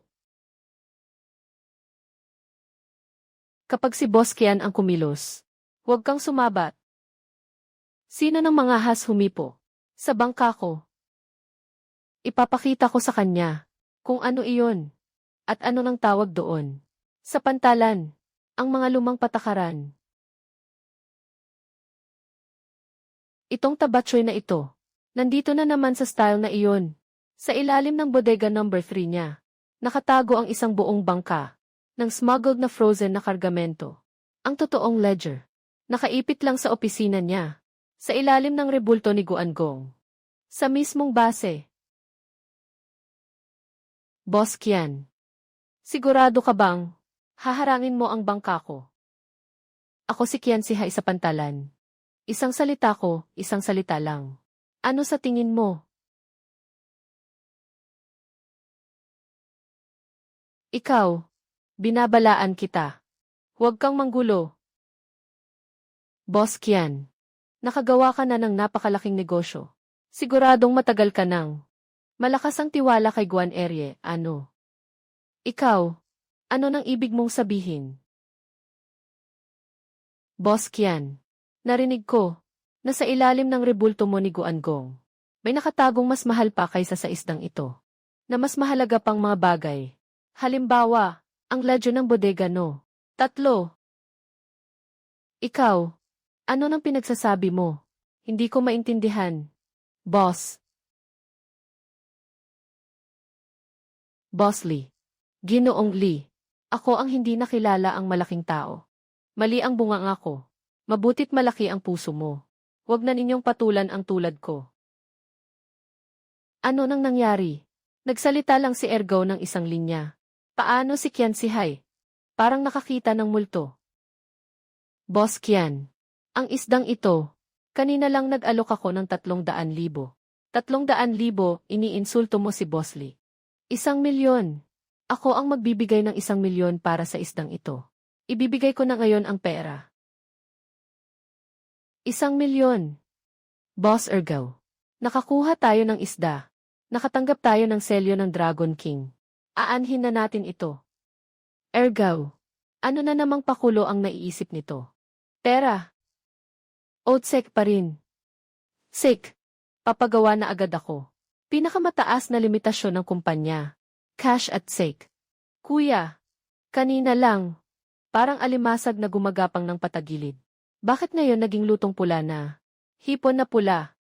Kapag si Boss Qian ang kumilos, huwag kang sumabat. Sino ng mga has humipo? Sa bangka ko. Ipapakita ko sa kanya kung ano iyon. At ano nang tawag doon. Sa pantalan. Ang mga lumang patakaran. Itong tabatsoy na ito. Nandito na naman sa style na iyon. Sa ilalim ng bodega number 3 niya. Nakatago ang isang buong bangka. Ng smuggled na frozen na kargamento. Ang totoong ledger. Nakaipit lang sa opisina niya. Sa ilalim ng rebulto ni Guangong. Sa mismong base. Boss Qian. Sigurado ka bang haharangin mo ang bangka ko? Ako si Qian si Hai sa pantalan. Isang salita ko, isang salita lang. Ano sa tingin mo? Ikaw, binabalaan kita. Huwag kang manggulo. Boss Qian. Nakagawa ka na ng napakalaking negosyo. Siguradong matagal ka nang. Malakas ang tiwala kay Guan Erye, ano? Ikaw, ano nang ibig mong sabihin? Boss Qian. Narinig ko, na sa ilalim ng rebulto mo ni Guangong, may nakatagong mas mahal pa kaysa sa isdang ito. Na mas mahalaga pang mga bagay. Halimbawa, ang ledyo ng bodega no. 3. Ikaw, ano nang pinagsasabi mo? Hindi ko maintindihan. Boss. Boss Lee. Ginoong Lee. Ako ang hindi nakilala ang malaking tao. Mali ang bunganga ko. Mabutit malaki ang puso mo. Huwag na ninyong patulan ang tulad ko. Ano nang nangyari? Nagsalita lang si Ergo ng isang linya. Paano si Kian si Hai? Parang nakakita ng multo. Boss Kian. Ang isdang ito. Kanina lang nag-alok ako ng 300,000. 300,000, iniinsulto mo si Boss Lee. 1,000,000. Ako ang magbibigay ng 1,000,000 para sa isdang ito. Ibibigay ko na ngayon ang pera. 1,000,000. Boss Ergo. Nakakuha tayo ng isda. Nakatanggap tayo ng selyo ng Dragon King. Aanhin na natin ito. Ergo. Ano na namang pakulo ang naiisip nito? Pera. Otsek pa rin. Sik. Papagawa na agad ako. Pinakamataas na limitasyon ng kumpanya. Cash at sake. Kuya. Kanina lang. Parang alimasag na gumagapang ng patagilid. Bakit ngayon naging lutong pula na? Hipon na pula.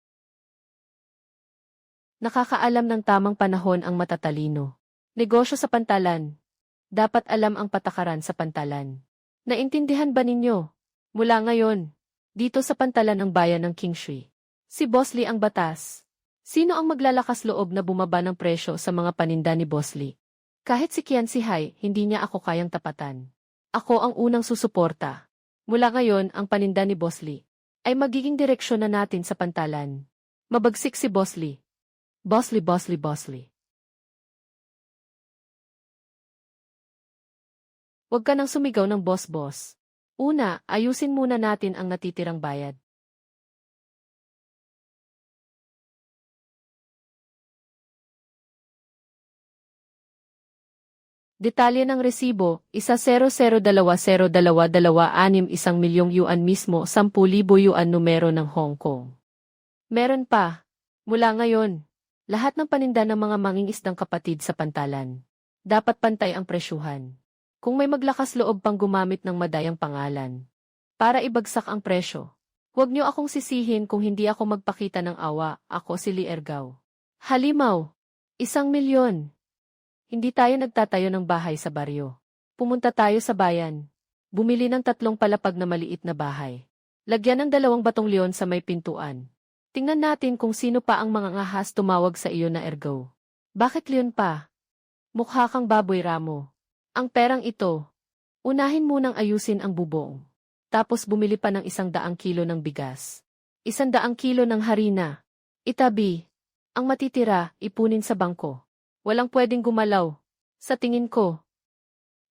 Nakakaalam ng tamang panahon ang matatalino. Negosyo sa pantalan. Dapat alam ang patakaran sa pantalan. Naintindihan ba ninyo? Mula ngayon, dito sa pantalan ng bayan ng Kingshui. Si Boss Lee ang batas. Sino ang maglalakas loob na bumaba ng presyo sa mga paninda ni Boss Lee? Kahit si Kian si Hai, hindi niya ako kayang tapatan. Ako ang unang susuporta. Mula ngayon, ang paninda ni Boss Lee ay magiging direksyon na natin sa pantalan. Mabagsik si Boss Lee. Boss Lee, Boss Lee, Boss Lee. Huwag ka nang sumigaw ng boss-boss. Una, ayusin muna natin ang natitirang bayad. Detalye ng resibo, 1,002,022,6 1,000,000 yuan mismo, 10,000 yuan numero ng Hong Kong. Meron pa. Mula ngayon, lahat ng paninda ng mga mangingisdang kapatid sa pantalan. Dapat pantay ang presyuhan. Kung may maglakas loob pang gumamit ng madayang pangalan para ibagsak ang presyo, huwag niyo akong sisihin kung hindi ako magpakita ng awa, ako si Lee Ergao. Halimaw, 1,000,000. Hindi tayo nagtatayo ng bahay sa baryo. Pumunta tayo sa bayan. Bumili ng 3 palapag na maliit na bahay. Lagyan ng 2 batong leon sa may pintuan. Tingnan natin kung sino pa ang mga ngahas tumawag sa iyo na Ergo. Bakit leon pa? Mukha kang baboy ramo. Ang perang ito, unahin munang ayusin ang bubong. Tapos bumili pa ng 100 kilo ng bigas. 100 kilo ng harina. Itabi. Ang matitira, ipunin sa bangko. Walang pwedeng gumalaw. Sa tingin ko,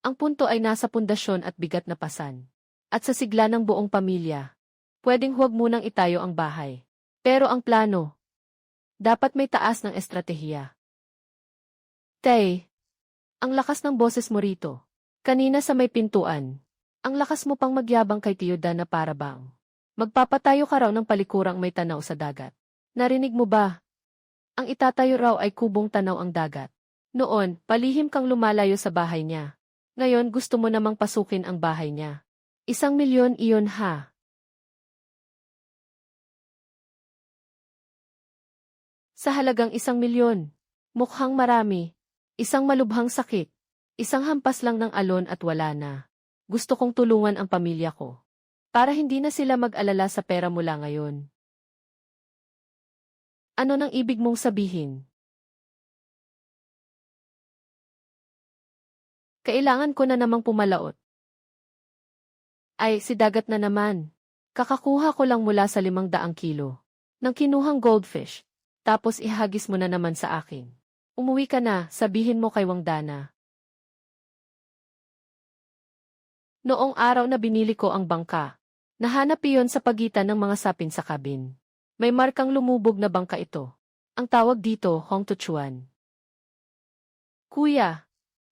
ang punto ay nasa pundasyon at bigat na pasan. At sa sigla ng buong pamilya, pwedeng huwag munang itayo ang bahay. Pero ang plano, dapat may taas ng estratehiya. Tay, ang lakas ng boses mo rito. Kanina sa may pintuan, ang lakas mo pang magyabang kay Tiyoda na para bang magpapatayo ka raw ng palikurang may tanaw sa dagat. Narinig mo ba? Ang itatayo raw ay kubong tanaw ang dagat. Noon, palihim kang lumalayo sa bahay niya. Ngayon gusto mo namang pasukin ang bahay niya. 1,000,000 iyon ha. Sa halagang 1,000,000. Mukhang marami. Isang malubhang sakit. Isang hampas lang ng alon at wala na. Gusto kong tulungan ang pamilya ko. Para hindi na sila mag-alala sa pera mula ngayon. Ano nang ibig mong sabihin? Kailangan ko na namang pumalaot. Ay, si dagat na naman. Kakakuha ko lang mula sa 500 kilo ng kinuhang goldfish. Tapos ihagis mo na naman sa akin. Umuwi ka na, sabihin mo kay Wang Dana. Noong araw na binili ko ang bangka, nahanap iyon sa pagitan ng mga sapin sa kabin. May markang lumubog na bangka ito. Ang tawag dito, Hong Tuchuan. Kuya,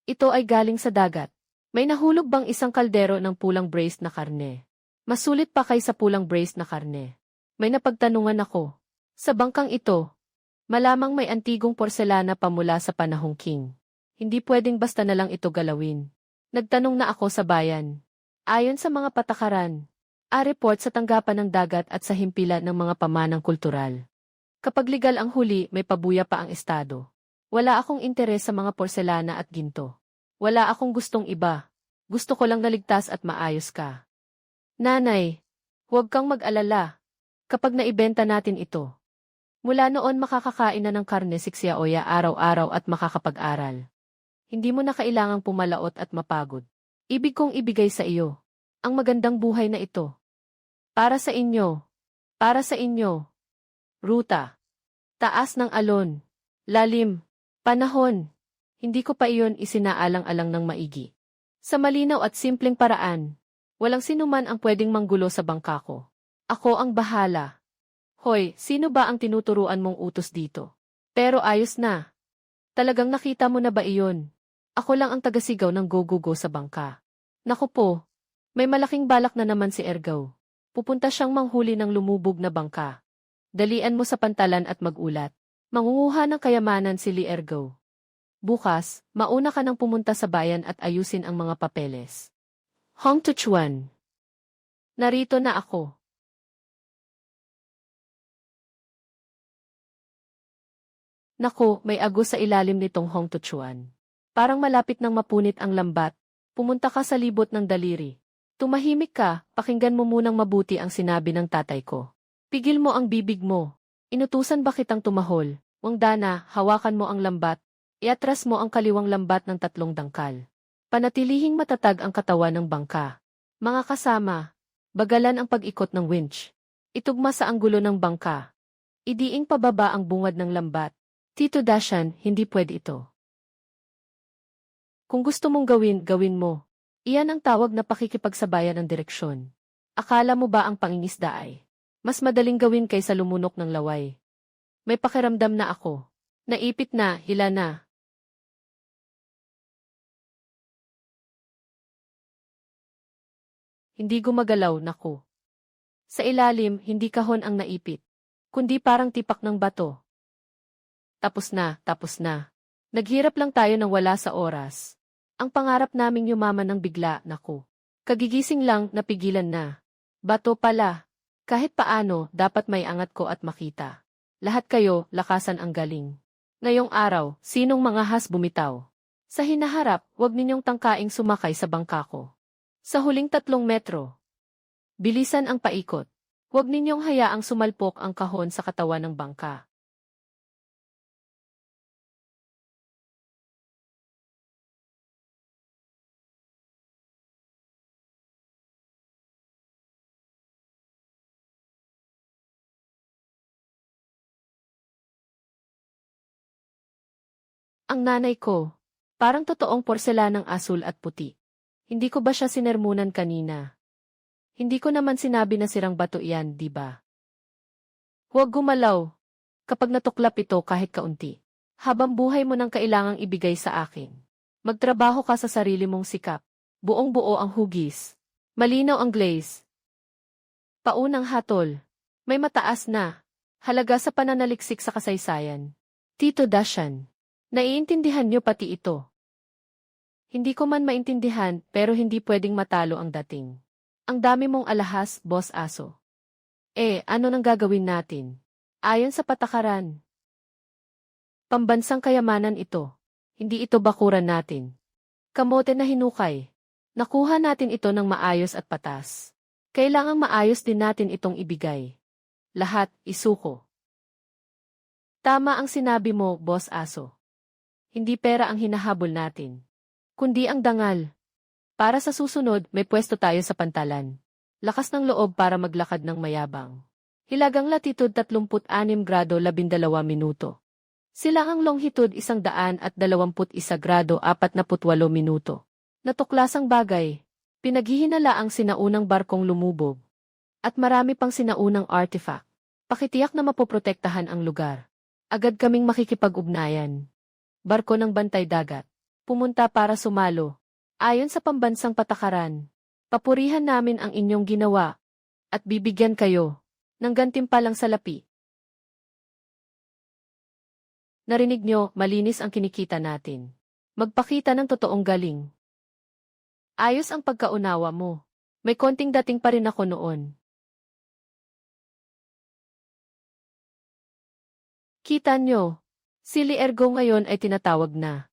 ito ay galing sa dagat. May nahulog bang isang kaldero ng pulang braised na karne? Masulit pa kaysa pulang braised na karne. May napagtanungan ako. Sa bangkang ito, malamang may antigong porselana pa mula sa panahong King. Hindi pwedeng basta na lang ito galawin. Nagtanong na ako sa bayan. Ayon sa mga patakaran, report sa tanggapan ng dagat at sa himpilan ng mga pamanang kultural. Kapag legal ang huli, may pabuya pa ang estado. Wala akong interes sa mga porselana at ginto. Wala akong gustong iba. Gusto ko lang naligtas at maayos ka. Nanay, huwag kang mag-alala. Kapag naibenta natin ito, Mula noon makakakain na ng karne si Xiaoya araw-araw at makakapag-aral. Hindi mo na kailangang pumalaot at mapagod. Ibig kong ibigay sa iyo ang magandang buhay na ito. Para sa inyo. Para sa inyo. Ruta. Taas ng alon. Lalim. Panahon. Hindi ko pa iyon isinaalang-alang ng maigi. Sa malinaw at simpleng paraan, walang sinuman ang pwedeng manggulo sa bangka ko. Ako ang bahala. Hoy, sino ba ang tinuturuan mong utos dito? Pero ayos na. Talagang nakita mo na ba iyon? Ako lang ang tagasigaw ng go-go-go sa bangka. Naku po, may malaking balak na naman si Ergaw. Pupunta siyang manghuli ng lumubog na bangka. Dalian mo sa pantalan at magulat. Mangunguha ng kayamanan si Li Ergaw. Bukas, mauna ka nang pumunta sa bayan at ayusin ang mga papeles. Hong Tuchuan. Narito na ako. Naku, may agos sa ilalim nitong Hong Tuchuan. Parang malapit nang mapunit ang lambat. Pumunta ka sa libot ng daliri. Tumahimik ka, pakinggan mo munang mabuti ang sinabi ng tatay ko. Pigil mo ang bibig mo. Inutusan ba kitang tumahol? Wangdana, hawakan mo ang lambat. Iatras mo ang kaliwang lambat ng 3 dangkal. Panatilihing matatag ang katawan ng bangka. Mga kasama, bagalan ang pag-ikot ng winch. Itugma sa anggulo ng bangka. Idiing pababa ang bungad ng lambat. Tito Dashan, hindi pwede ito. Kung gusto mong gawin, gawin mo. Iyan ang tawag na pakikipagsabayan ng direksyon. Akala mo ba ang pangingisda ay mas madaling gawin kaysa lumunok ng laway? May pakiramdam na ako. Naipit na, hila na. Hindi gumagalaw, naku. Sa ilalim, hindi kahon ang naipit, kundi parang tipak ng bato. Tapos na, tapos na. Naghirap lang tayo ng wala sa oras. Ang pangarap naming yumaman ng bigla, naku. Kagigising lang, napigilan na. Bato pala. Kahit paano, dapat may angat ko at makita. Lahat kayo, lakasan ang galing. Ngayong araw, sinong mga has bumitaw? Sa hinaharap, huwag ninyong tangkaing sumakay sa bangka ko. Sa huling 3 metro. Bilisan ang paikot. Huwag ninyong hayaang sumalpok ang kahon sa katawan ng bangka. Ang nanay ko, parang totoong porselanang asul at puti. Hindi ko ba siya sinermunan kanina? Hindi ko naman sinabi na sirang bato iyan, di ba? Huwag gumalaw. Kapag natuklap ito kahit kaunti. Habang buhay mo nang kailangang ibigay sa akin. Magtrabaho ka sa sarili mong sikap. Buong-buo ang hugis. Malinaw ang glaze. Paunang hatol. May mataas na. Halaga sa pananaliksik sa kasaysayan. Tito Dashan. Naiintindihan niyo pati ito. Hindi ko man maintindihan, pero hindi pwedeng matalo ang dating. Ang dami mong alahas, Boss Aso. Ano nang gagawin natin? Ayon sa patakaran. Pambansang kayamanan ito. Hindi ito bakuran natin. Kamote na hinukay. Nakuha natin ito ng maayos at patas. Kailangang maayos din natin itong ibigay. Lahat, isuko. Tama ang sinabi mo, Boss Aso. Hindi pera ang hinahabol natin, kundi ang dangal. Para sa susunod, may pwesto tayo sa pantalan. Lakas ng loob para maglakad ng mayabang. Hilagang latitude 36 grado 12 minuto. Silangang longitude 121 grado 48 minuto. Natuklasang bagay, pinaghihinalaang sinaunang barkong lumubog. At marami pang sinaunang artifact. Pakitiyak na mapoprotektahan ang lugar. Agad kaming makikipag-ugnayan. Barko ng bantay dagat. Pumunta para sumalo. Ayon sa pambansang patakaran. Papurihan namin ang inyong ginawa. At bibigyan kayo ng gantimpalang salapi. Narinig nyo, malinis ang kinikita natin. Magpakita ng totoong galing. Ayos ang pagkaunawa mo. May konting dating pa rin ako noon. Kita nyo. Si Li Ergaw ngayon ay tinatawag na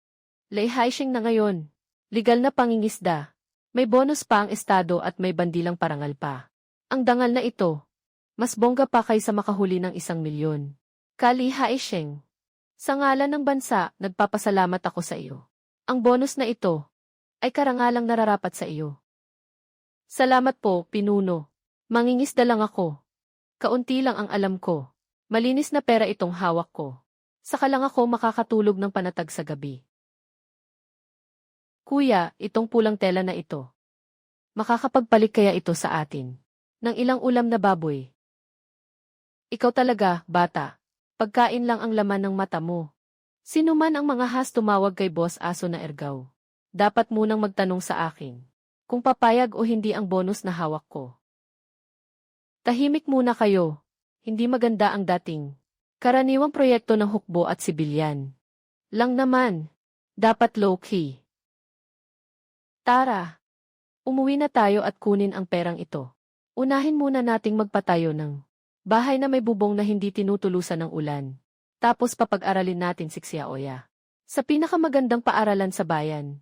Lei Haisheng na ngayon. Legal na pangingisda. May bonus pa ang estado at may bandilang parangal pa. Ang dangal na ito, mas bongga pa kaysa makahuli ng 1 milyon. Kali Haisheng. Sa ngalan ng bansa, nagpapasalamat ako sa iyo. Ang bonus na ito ay karangalang nararapat sa iyo. Salamat po, pinuno. Mangingisda lang ako. Kaunti lang ang alam ko. Malinis na pera itong hawak ko. Saka lang ako makakatulog ng panatag sa gabi. Kuya, itong pulang tela na ito. Makakapagpalit kaya ito sa atin ng ilang ulam na baboy? Ikaw talaga, bata. Pagkain lang ang laman ng mata mo. Sino man ang mga has tumawag kay Boss Aso na Ergaw, dapat munang magtanong sa akin kung papayag o hindi ang bonus na hawak ko. Tahimik muna kayo. Hindi maganda ang dating karaniwang proyekto ng hukbo at sibilyan. Lang naman, dapat low-key. Tara, umuwi na tayo at kunin ang perang ito. Unahin muna nating magpatayo ng bahay na may bubong na hindi tinutulusan ng ulan. Tapos papag-aralin natin si Xiaoya sa pinakamagandang paaralan sa bayan.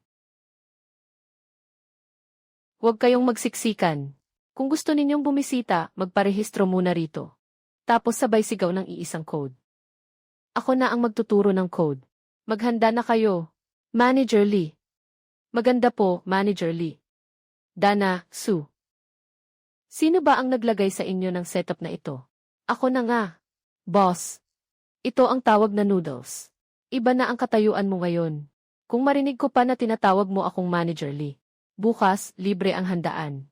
Huwag kayong magsiksikan. Kung gusto ninyong bumisita, magparehistro muna rito. Tapos sabay sigaw ng iisang code. Ako na ang magtuturo ng code. Maghanda na kayo, Manager Lee. Maganda po, Manager Lee. Dana, Su. Sino ba ang naglagay sa inyo ng setup na ito? Ako na nga. Boss. Ito ang tawag na noodles. Iba na ang katayuan mo ngayon. Kung marinig ko pa na tinatawag mo akong Manager Lee, bukas, libre ang handaan.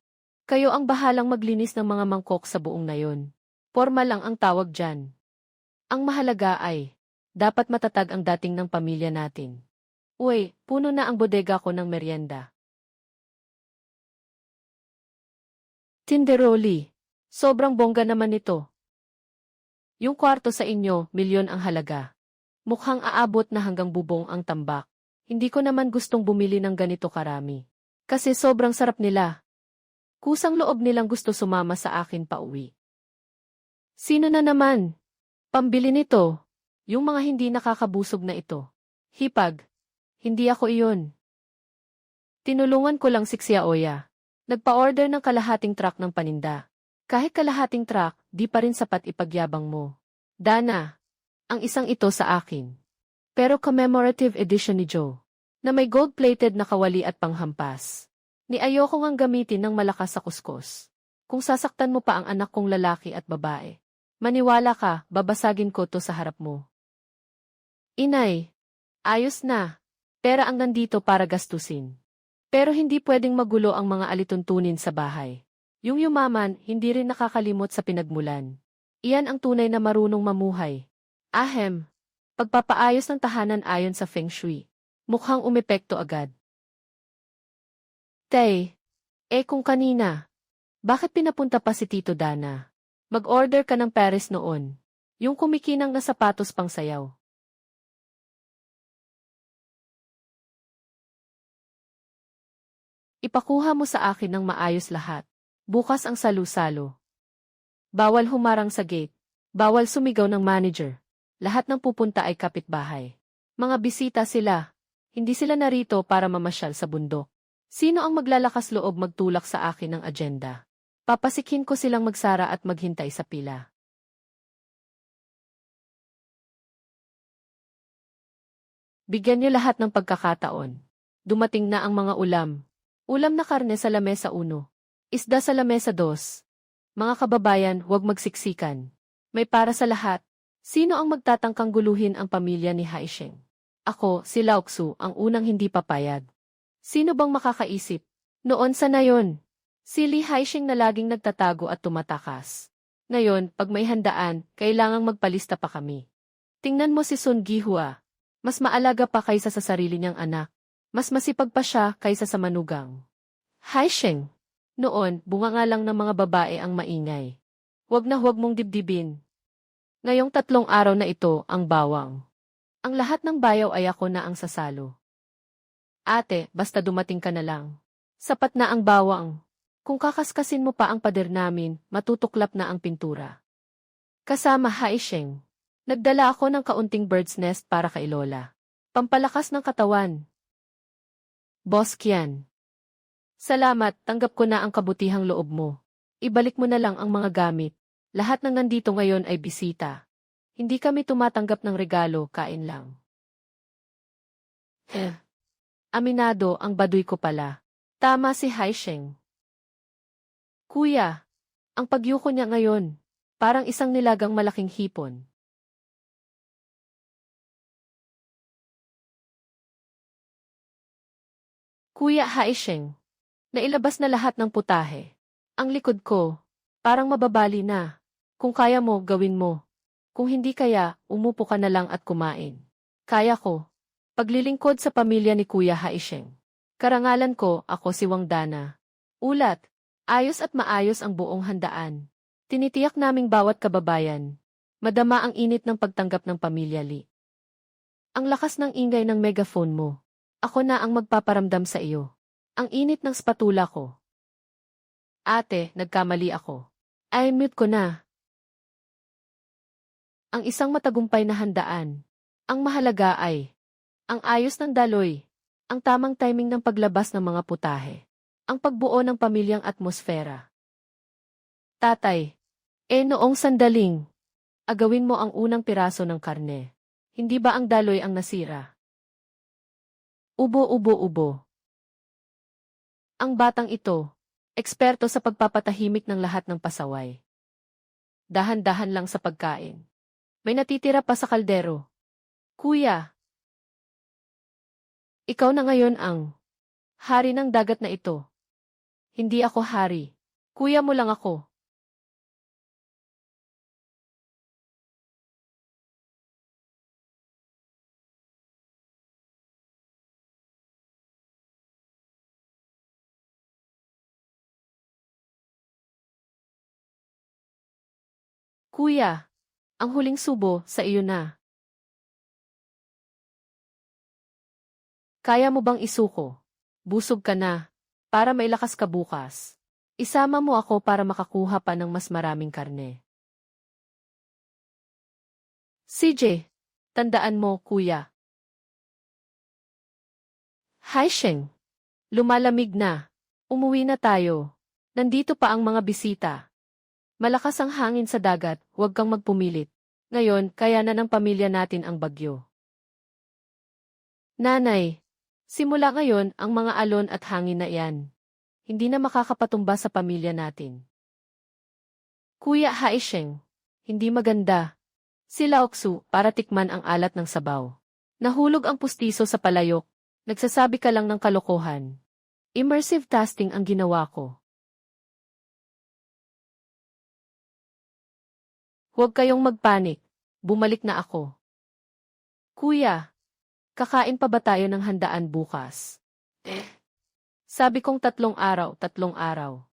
Kayo ang bahalang maglinis ng mga mangkok sa buong nayon. Porma lang ang tawag dyan. Ang mahalaga ay, dapat matatag ang dating ng pamilya natin. Uy, puno na ang bodega ko ng merienda. Tinderoli. Sobrang bongga naman ito. Yung kwarto sa inyo, milyon ang halaga. Mukhang aabot na hanggang bubong ang tambak. Hindi ko naman gustong bumili ng ganito karami. Kasi sobrang sarap nila. Kusang loob nilang gusto sumama sa akin pa uwi. Sino na naman? Pambili nito. Yung mga hindi nakakabusog na ito. Hipag. Hindi ako iyon. Tinulungan ko lang si Xiaoya. Nagpa-order ng kalahating truck ng paninda. Kahit kalahating truck, di pa rin sapat ipagyabang mo. Dana, ang isang ito sa akin. Pero commemorative edition ni Joe, na may gold-plated na kawali at panghampas. Ni ayoko ngang gamitin ng malakas sa kuskus. Kung sasaktan mo pa ang anak kong lalaki at babae, maniwala ka, babasagin ko to sa harap mo. Inay, ayos na. Pera ang nandito para gastusin. Pero hindi pwedeng magulo ang mga alituntunin sa bahay. Yung yumaman, hindi rin nakakalimot sa pinagmulan. Iyan ang tunay na marunong mamuhay. Ahem, pagpapaayos ng tahanan ayon sa Feng Shui. Mukhang umepekto agad. Tay, kung kanina, bakit pinapunta pa si Tito Dana? Mag-order ka ng Paris noon. Yung kumikinang na sapatos pang sayaw. Ipakuha mo sa akin ng maayos lahat. Bukas ang salu-salo. Bawal humarang sa gate. Bawal sumigaw ng manager. Lahat ng pupunta ay kapitbahay. Mga bisita sila. Hindi sila narito para mamasyal sa bundok. Sino ang maglalakas loob magtulak sa akin ng agenda? Papasikin ko silang magsara at maghintay sa pila. Bigyan niyo lahat ng pagkakataon. Dumating na ang mga ulam. Ulam na karne sa lamesa 1. Isda sa lamesa 2. Mga kababayan, huwag magsiksikan. May para sa lahat. Sino ang magtatangkang guluhin ang pamilya ni Haisheng? Ako, si Laoxu, ang unang hindi papayag. Sino bang makakaisip? Noon sa nayon, si Li Haisheng na laging nagtatago at tumatakas. Ngayon, pag may handaan, kailangang magpalista pa kami. Tingnan mo si Sun Gihua. Mas maalaga pa kaysa sa sarili niyang anak. Mas masipag pa siya kaysa sa manugang. Haisheng. Noon, bunga nga lang ng mga babae ang maingay. Huwag na huwag mong dibdibin. Ngayong 3 araw na ito, ang bawang. Ang lahat ng bayaw ay ako na ang sasalo. Ate, basta dumating ka na lang. Sapat na ang bawang. Kung kakaskasin mo pa ang pader namin, matutuklap na ang pintura. Kasama Haisheng. Nagdala ako ng kaunting bird's nest para kay Lola. Pampalakas ng katawan. Boss Kian. Salamat, tanggap ko na ang kabutihang loob mo. Ibalik mo na lang ang mga gamit. Lahat ng nandito ngayon ay bisita. Hindi kami tumatanggap ng regalo, kain lang. Aminado, ang baduy ko pala. Tama si Haisheng. Kuya, ang pagyuko niya ngayon, parang isang nilagang malaking hipon. Kuya Haisheng, nailabas na lahat ng putahe. Ang likod ko, parang mababali na. Kung kaya mo, gawin mo. Kung hindi kaya, umupo ka na lang at kumain. Kaya ko. Paglilingkod sa pamilya ni Kuya Haisheng. Karangalan ko, ako si Wang Dana. Ulat, ayos at maayos ang buong handaan. Tinitiyak naming bawat kababayan. Madama ang init ng pagtanggap ng pamilya Li. Ang lakas ng ingay ng megaphone mo. Ako na ang magpaparamdam sa iyo. Ang init ng spatula ko. Ate, nagkamali ako. Ay, mute ko na. Ang isang matagumpay na handaan. Ang mahalaga ay, ang ayos ng daloy, ang tamang timing ng paglabas ng mga putahe, ang pagbuo ng pamilyang atmosfera. Tatay, noong sandaling, agawin mo ang unang piraso ng karne. Hindi ba ang daloy ang nasira? Ubo. Ang batang ito, eksperto sa pagpapatahimik ng lahat ng pasaway. Dahan-dahan lang sa pagkain. May natitira pa sa kaldero. Kuya, ikaw na ngayon ang hari ng dagat na ito. Hindi ako hari. Kuya mo lang ako. Kuya, ang huling subo sa iyo na. Kaya mo bang isuko? Busog ka na, para mailakas ka bukas. Isama mo ako para makakuha pa ng mas maraming karne. CJ, tandaan mo, kuya. Haisheng, lumalamig na. Umuwi na tayo. Nandito pa ang mga bisita. Malakas ang hangin sa dagat, huwag kang magpumilit. Ngayon, kaya na ng pamilya natin ang bagyo. Nanay, simula ngayon ang mga alon at hangin na iyan. Hindi na makakapatumba sa pamilya natin. Kuya Haisheng, hindi maganda. Si Laoksu, para tikman ang alat ng sabaw. Nahulog ang pustiso sa palayok. Nagsasabi ka lang ng kalokohan. Immersive tasting ang ginawa ko. Huwag kayong magpanik. Bumalik na ako. Kuya, kakain pa ba tayo ng handaan bukas? Sabi kong 3 araw.